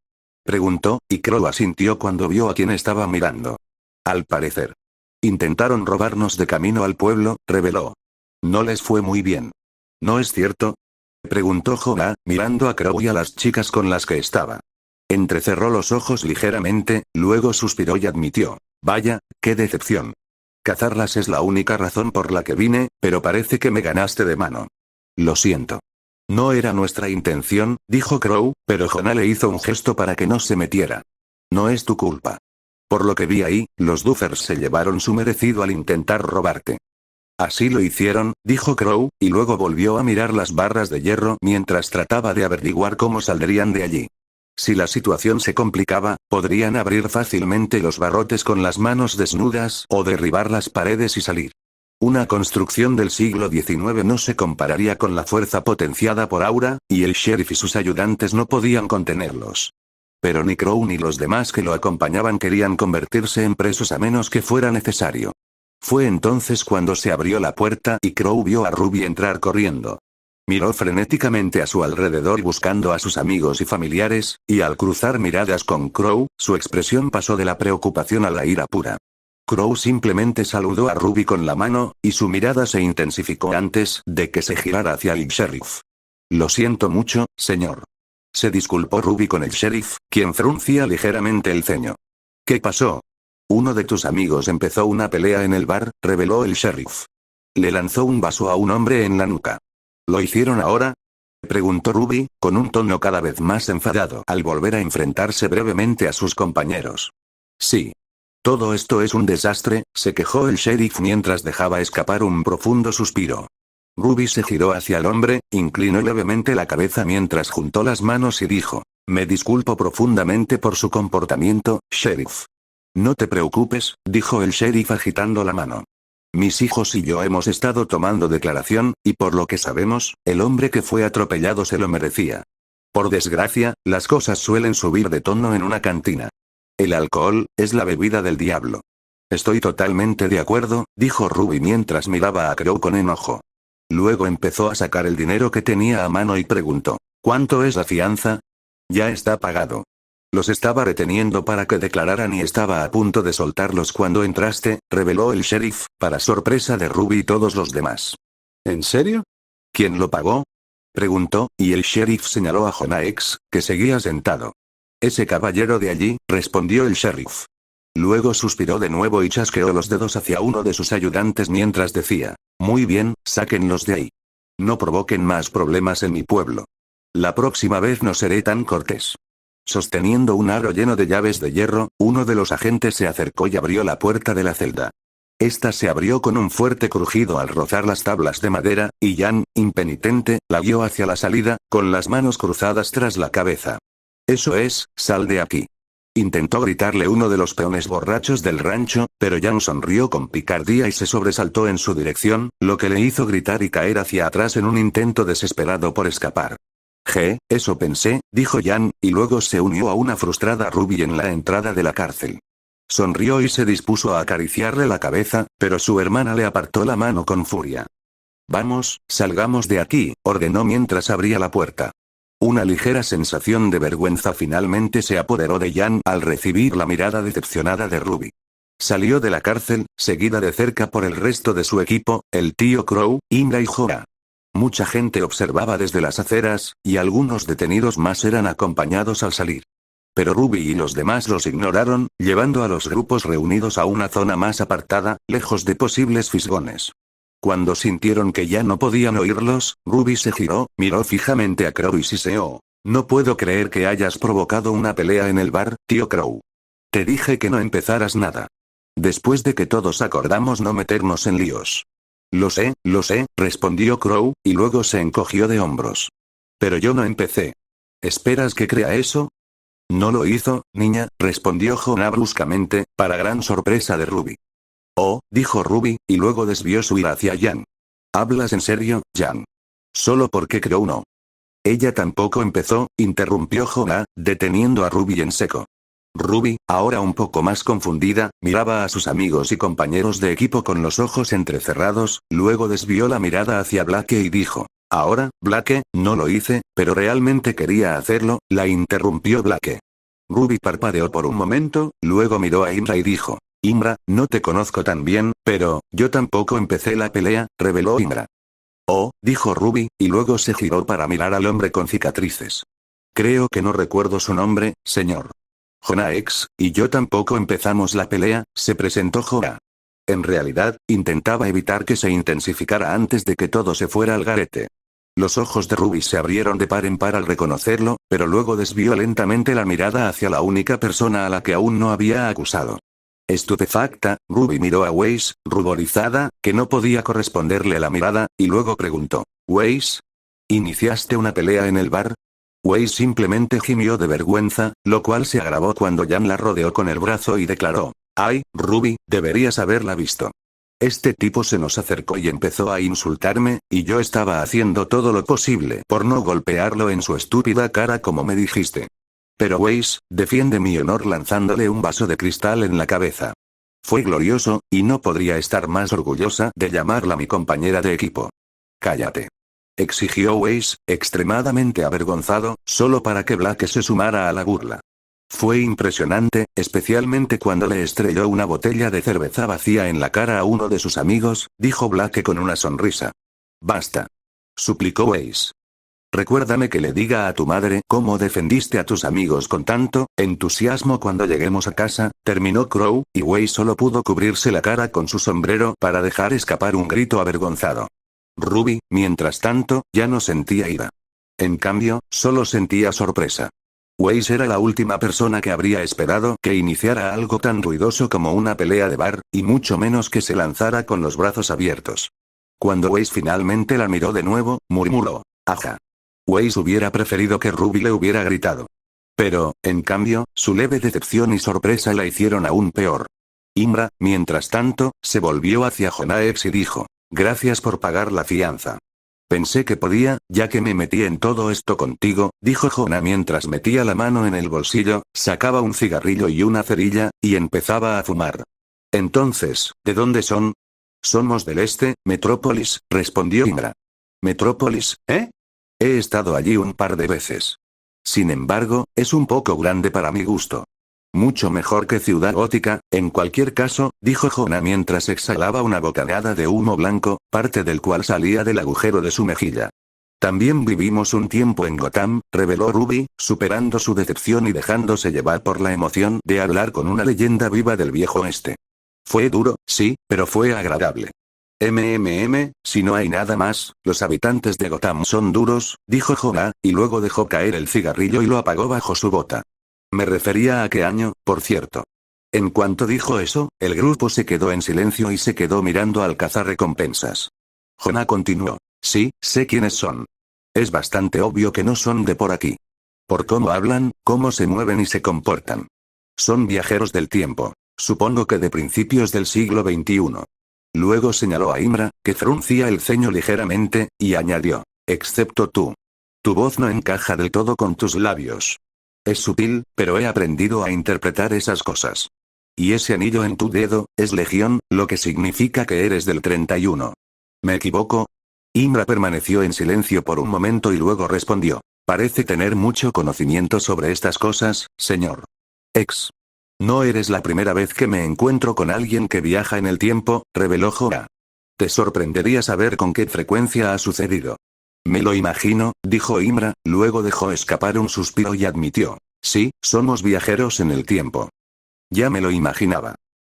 Preguntó, y Crow asintió cuando vio a quien estaba mirando. Al parecer. Intentaron robarnos de camino al pueblo, reveló. No les fue muy bien. ¿No es cierto? Preguntó Jonah, mirando a Crow y a las chicas con las que estaba. Entrecerró los ojos ligeramente, luego suspiró y admitió. Vaya, qué decepción. Cazarlas es la única razón por la que vine, pero parece que me ganaste de mano. Lo siento. No era nuestra intención, dijo Crow, pero Jonah le hizo un gesto para que no se metiera. No es tu culpa. Por lo que vi ahí, los Duffers se llevaron su merecido al intentar robarte. Así lo hicieron, dijo Crow, y luego volvió a mirar las barras de hierro mientras trataba de averiguar cómo saldrían de allí. Si la situación se complicaba, podrían abrir fácilmente los barrotes con las manos desnudas o derribar las paredes y salir. Una construcción del siglo XIX no se compararía con la fuerza potenciada por Aura, y el sheriff y sus ayudantes no podían contenerlos. Pero ni Crow ni los demás que lo acompañaban querían convertirse en presos a menos que fuera necesario. Fue entonces cuando se abrió la puerta y Crow vio a Ruby entrar corriendo. Miró frenéticamente a su alrededor buscando a sus amigos y familiares, y al cruzar miradas con Crow, su expresión pasó de la preocupación a la ira pura. Crow simplemente saludó a Ruby con la mano, y su mirada se intensificó antes de que se girara hacia el sheriff. Lo siento mucho, señor. Se disculpó Ruby con el sheriff, quien fruncía ligeramente el ceño. ¿Qué pasó? Uno de tus amigos empezó una pelea en el bar, reveló el sheriff. Le lanzó un vaso a un hombre en la nuca. ¿Lo hicieron ahora? Preguntó Ruby, con un tono cada vez más enfadado al volver a enfrentarse brevemente a sus compañeros. Sí. Todo esto es un desastre, se quejó el sheriff mientras dejaba escapar un profundo suspiro. Ruby se giró hacia el hombre, inclinó levemente la cabeza mientras juntó las manos y dijo, me disculpo profundamente por su comportamiento, sheriff. No te preocupes, dijo el sheriff agitando la mano. Mis hijos y yo hemos estado tomando declaración, y por lo que sabemos, el hombre que fue atropellado se lo merecía. Por desgracia, las cosas suelen subir de tono en una cantina. El alcohol es la bebida del diablo. Estoy totalmente de acuerdo, dijo Ruby mientras miraba a Crow con enojo. Luego empezó a sacar el dinero que tenía a mano y preguntó, ¿cuánto es la fianza? Ya está pagado. Los estaba reteniendo para que declararan y estaba a punto de soltarlos cuando entraste, reveló el sheriff, para sorpresa de Ruby y todos los demás. ¿En serio? ¿Quién lo pagó? Preguntó, y el sheriff señaló a Jonah X, que seguía sentado. Ese caballero de allí, respondió el sheriff. Luego suspiró de nuevo y chasqueó los dedos hacia uno de sus ayudantes mientras decía, muy bien, sáquenlos de ahí. No provoquen más problemas en mi pueblo. La próxima vez no seré tan cortés. Sosteniendo un aro lleno de llaves de hierro, uno de los agentes se acercó y abrió la puerta de la celda. Esta se abrió con un fuerte crujido al rozar las tablas de madera, y Jan, impenitente, la guió hacia la salida, con las manos cruzadas tras la cabeza. Eso es, sal de aquí. Intentó gritarle uno de los peones borrachos del rancho, pero Jan sonrió con picardía y se sobresaltó en su dirección, lo que le hizo gritar y caer hacia atrás en un intento desesperado por escapar. Eso pensé, dijo Jan, y luego se unió a una frustrada Ruby en la entrada de la cárcel. Sonrió y se dispuso a acariciarle la cabeza, pero su hermana le apartó la mano con furia. Vamos, salgamos de aquí, ordenó mientras abría la puerta. Una ligera sensación de vergüenza finalmente se apoderó de Jan al recibir la mirada decepcionada de Ruby. Salió de la cárcel, seguida de cerca por el resto de su equipo, el tío Crow, Inga y Jonah. Mucha gente observaba desde las aceras, y algunos detenidos más eran acompañados al salir. Pero Ruby y los demás los ignoraron, llevando a los grupos reunidos a una zona más apartada, lejos de posibles fisgones. Cuando sintieron que ya no podían oírlos, Ruby se giró, miró fijamente a Crow y siseó. No puedo creer que hayas provocado una pelea en el bar, tío Crow. Te dije que no empezaras nada. Después de que todos acordamos no meternos en líos. Lo sé, respondió Crow, y luego se encogió de hombros. Pero yo no empecé. ¿Esperas que crea eso? No lo hizo, niña, respondió Jonah bruscamente, para gran sorpresa de Ruby. Oh, dijo Ruby, y luego desvió su ira hacia Jan. ¿Hablas en serio, Jan? Solo porque Crow no. Ella tampoco empezó, interrumpió Jonah, deteniendo a Ruby en seco. Ruby, ahora un poco más confundida, miraba a sus amigos y compañeros de equipo con los ojos entrecerrados, luego desvió la mirada hacia Blake y dijo: Ahora, Blake, no lo hice, pero realmente quería hacerlo, la interrumpió Blake. Ruby parpadeó por un momento, luego miró a Imra y dijo: Imra, no te conozco tan bien, pero, yo tampoco empecé la pelea, reveló Imra. Oh, dijo Ruby, y luego se giró para mirar al hombre con cicatrices. Creo que no recuerdo su nombre, señor. Jonah X, y yo tampoco empezamos la pelea, se presentó Jonah. En realidad, intentaba evitar que se intensificara antes de que todo se fuera al garete. Los ojos de Ruby se abrieron de par en par al reconocerlo, pero luego desvió lentamente la mirada hacia la única persona a la que aún no había acusado. Estupefacta, Ruby miró a Weiss, ruborizada, que no podía corresponderle la mirada, y luego preguntó: Weiss, ¿iniciaste una pelea en el bar? Weiss simplemente gimió de vergüenza, lo cual se agravó cuando Jan la rodeó con el brazo y declaró: Ay, Ruby, deberías haberla visto. Este tipo se nos acercó y empezó a insultarme, y yo estaba haciendo todo lo posible por no golpearlo en su estúpida cara como me dijiste. Pero Weiss, defiende mi honor lanzándole un vaso de cristal en la cabeza. Fue glorioso, y no podría estar más orgullosa de llamarla mi compañera de equipo. Cállate. Exigió Weiss, extremadamente avergonzado, solo para que Blake se sumara a la burla. Fue impresionante, especialmente cuando le estrelló una botella de cerveza vacía en la cara a uno de sus amigos, dijo Blake con una sonrisa. Basta. Suplicó Weiss. Recuérdame que le diga a tu madre cómo defendiste a tus amigos con tanto entusiasmo cuando lleguemos a casa, terminó Crow, y Weiss solo pudo cubrirse la cara con su sombrero para dejar escapar un grito avergonzado. Ruby, mientras tanto, ya no sentía ira. En cambio, solo sentía sorpresa. Weiss era la última persona que habría esperado que iniciara algo tan ruidoso como una pelea de bar, y mucho menos que se lanzara con los brazos abiertos. Cuando Weiss finalmente la miró de nuevo, murmuró: Aja. Weiss hubiera preferido que Ruby le hubiera gritado. Pero, en cambio, su leve decepción y sorpresa la hicieron aún peor. Imra, mientras tanto, se volvió hacia Jonah X y dijo: Gracias por pagar la fianza. Pensé que podía, ya que me metí en todo esto contigo, dijo Jonah mientras metía la mano en el bolsillo, sacaba un cigarrillo y una cerilla, y empezaba a fumar. Entonces, ¿de dónde son? Somos del este, Metrópolis, respondió Imra. ¿Metrópolis, eh? He estado allí un par de veces. Sin embargo, es un poco grande para mi gusto. Mucho mejor que Ciudad Gótica, en cualquier caso, dijo Jonah mientras exhalaba una bocanada de humo blanco, parte del cual salía del agujero de su mejilla. También vivimos un tiempo en Gotham, reveló Ruby, superando su decepción y dejándose llevar por la emoción de hablar con una leyenda viva del viejo oeste. Fue duro, sí, pero fue agradable. Si no hay nada más, los habitantes de Gotham son duros, dijo Jonah, y luego dejó caer el cigarrillo y lo apagó bajo su bota. Me refería a qué año, por cierto. En cuanto dijo eso, el grupo se quedó en silencio y se quedó mirando al cazarrecompensas. Jonah continuó: Sí, sé quiénes son. Es bastante obvio que no son de por aquí. Por cómo hablan, cómo se mueven y se comportan. Son viajeros del tiempo. Supongo que de principios del siglo XXI. Luego señaló a Imra, que fruncía el ceño ligeramente, y añadió: Excepto tú. Tu voz no encaja del todo con tus labios. Es sutil, pero he aprendido a interpretar esas cosas. Y ese anillo en tu dedo, es legión, lo que significa que eres del 31. ¿Me equivoco? Imra permaneció en silencio por un momento y luego respondió: Parece tener mucho conocimiento sobre estas cosas, señor X. No eres la primera vez que me encuentro con alguien que viaja en el tiempo, reveló Jonah. Te sorprendería saber con qué frecuencia ha sucedido. Me lo imagino, dijo Imra, luego dejó escapar un suspiro y admitió: Sí, somos viajeros en el tiempo. Ya me lo imaginaba.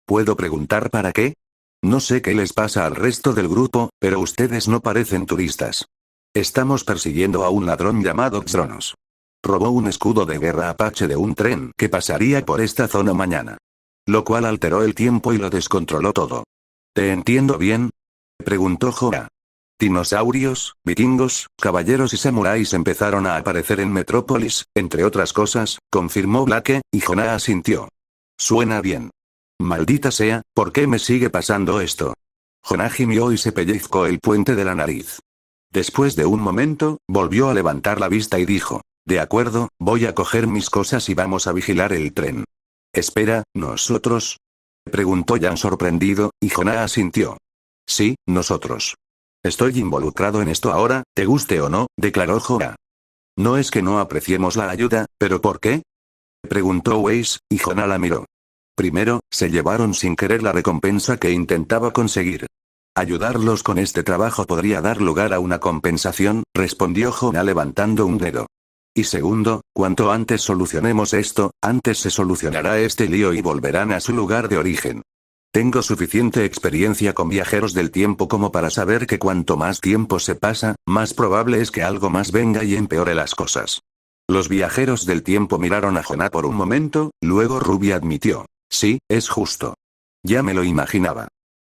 ¿Puedo preguntar para qué? No sé qué les pasa al resto del grupo, pero ustedes no parecen turistas. Estamos persiguiendo a un ladrón llamado Xronos. Robó un escudo de guerra Apache de un tren que pasaría por esta zona mañana. Lo cual alteró el tiempo y lo descontroló todo. ¿Te entiendo bien? Preguntó Jonah. Dinosaurios, vikingos, caballeros y samuráis empezaron a aparecer en Metrópolis, entre otras cosas, confirmó Blake, y Jonah asintió. Suena bien. Maldita sea, ¿por qué me sigue pasando esto? Jonah gimió y se pellizcó el puente de la nariz. Después de un momento, volvió a levantar la vista y dijo: De acuerdo, voy a coger mis cosas y vamos a vigilar el tren. Espera, ¿nosotros? Preguntó Jan sorprendido, y Jonah asintió. Sí, nosotros. Estoy involucrado en esto ahora, te guste o no, declaró Jonah. No es que no apreciemos la ayuda, ¿pero por qué? Preguntó Weiss, y Jonah la miró. Primero, se llevaron sin querer la recompensa que intentaba conseguir. Ayudarlos con este trabajo podría dar lugar a una compensación, respondió Jonah levantando un dedo. Y segundo, cuanto antes solucionemos esto, antes se solucionará este lío y volverán a su lugar de origen. Tengo suficiente experiencia con viajeros del tiempo como para saber que cuanto más tiempo se pasa, más probable es que algo más venga y empeore las cosas. Los viajeros del tiempo miraron a Jonah por un momento, luego Ruby admitió. Sí, es justo. Ya me lo imaginaba.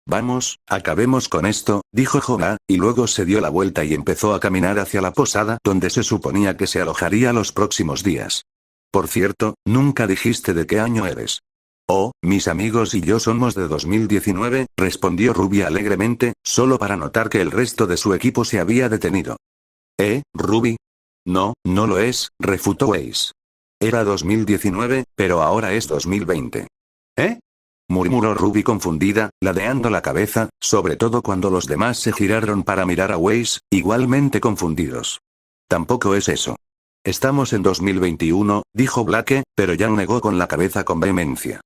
Vamos, acabemos con esto, dijo Jonah, y luego se dio la vuelta y empezó a caminar hacia la posada donde se suponía que se alojaría los próximos días. Por cierto, nunca dijiste de qué año eres. Oh, mis amigos y yo somos de 2019, respondió Ruby alegremente, solo para notar que el resto de su equipo se había detenido. Ruby? No, no lo es, refutó Weiss. Era 2019, pero ahora es 2020. Murmuró Ruby confundida, ladeando la cabeza, sobre todo cuando los demás se giraron para mirar a Weiss, igualmente confundidos. Tampoco es eso. Estamos en 2021, dijo Blake, pero Jan negó con la cabeza con vehemencia.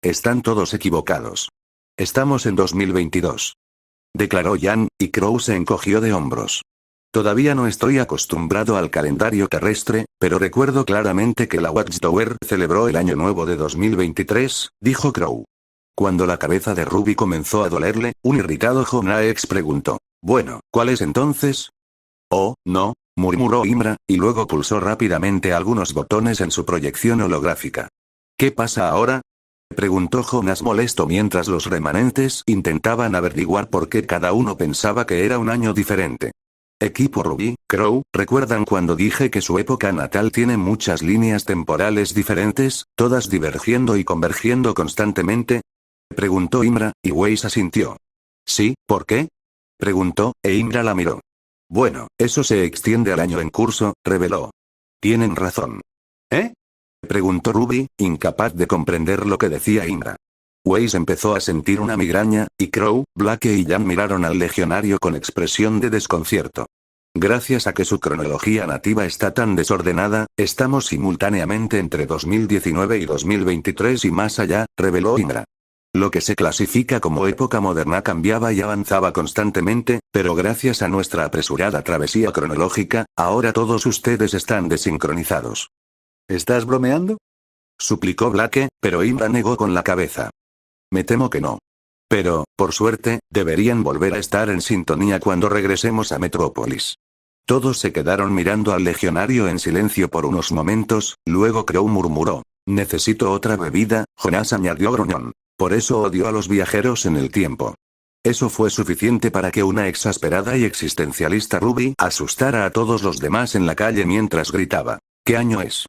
Están todos equivocados. Estamos en 2022. Declaró Jan, y Crow se encogió de hombros. Todavía no estoy acostumbrado al calendario terrestre, pero recuerdo claramente que la Watchtower celebró el año nuevo de 2023, dijo Crow. Cuando la cabeza de Ruby comenzó a dolerle, un irritado Jonah preguntó. Bueno, ¿cuál es entonces? Oh, no, murmuró Imra, y luego pulsó rápidamente algunos botones en su proyección holográfica. ¿Qué pasa ahora? Preguntó Jonas molesto mientras los remanentes intentaban averiguar por qué cada uno pensaba que era un año diferente. Equipo Ruby, Crow, ¿recuerdan cuando dije que su época natal tiene muchas líneas temporales diferentes, todas divergiendo y convergiendo constantemente? Preguntó Imra, y Weiss asintió. ¿Sí, por qué? Preguntó, e Imra la miró. Bueno, eso se extiende al año en curso, reveló. Tienen razón. Preguntó Ruby, incapaz de comprender lo que decía Imra. Weiss empezó a sentir una migraña, y Crow, Blake y Jan miraron al legionario con expresión de desconcierto. Gracias a que su cronología nativa está tan desordenada, estamos simultáneamente entre 2019 y 2023 y más allá, reveló Imra. Lo que se clasifica como época moderna cambiaba y avanzaba constantemente, pero gracias a nuestra apresurada travesía cronológica, ahora todos ustedes están desincronizados. ¿Estás bromeando? Suplicó Blake, pero Imra negó con la cabeza. Me temo que no. Pero, por suerte, deberían volver a estar en sintonía cuando regresemos a Metrópolis. Todos se quedaron mirando al legionario en silencio por unos momentos, luego Crow murmuró. Necesito otra bebida, Jonas añadió gruñón. Por eso odio a los viajeros en el tiempo. Eso fue suficiente para que una exasperada y existencialista Ruby asustara a todos los demás en la calle mientras gritaba. ¿Qué año es?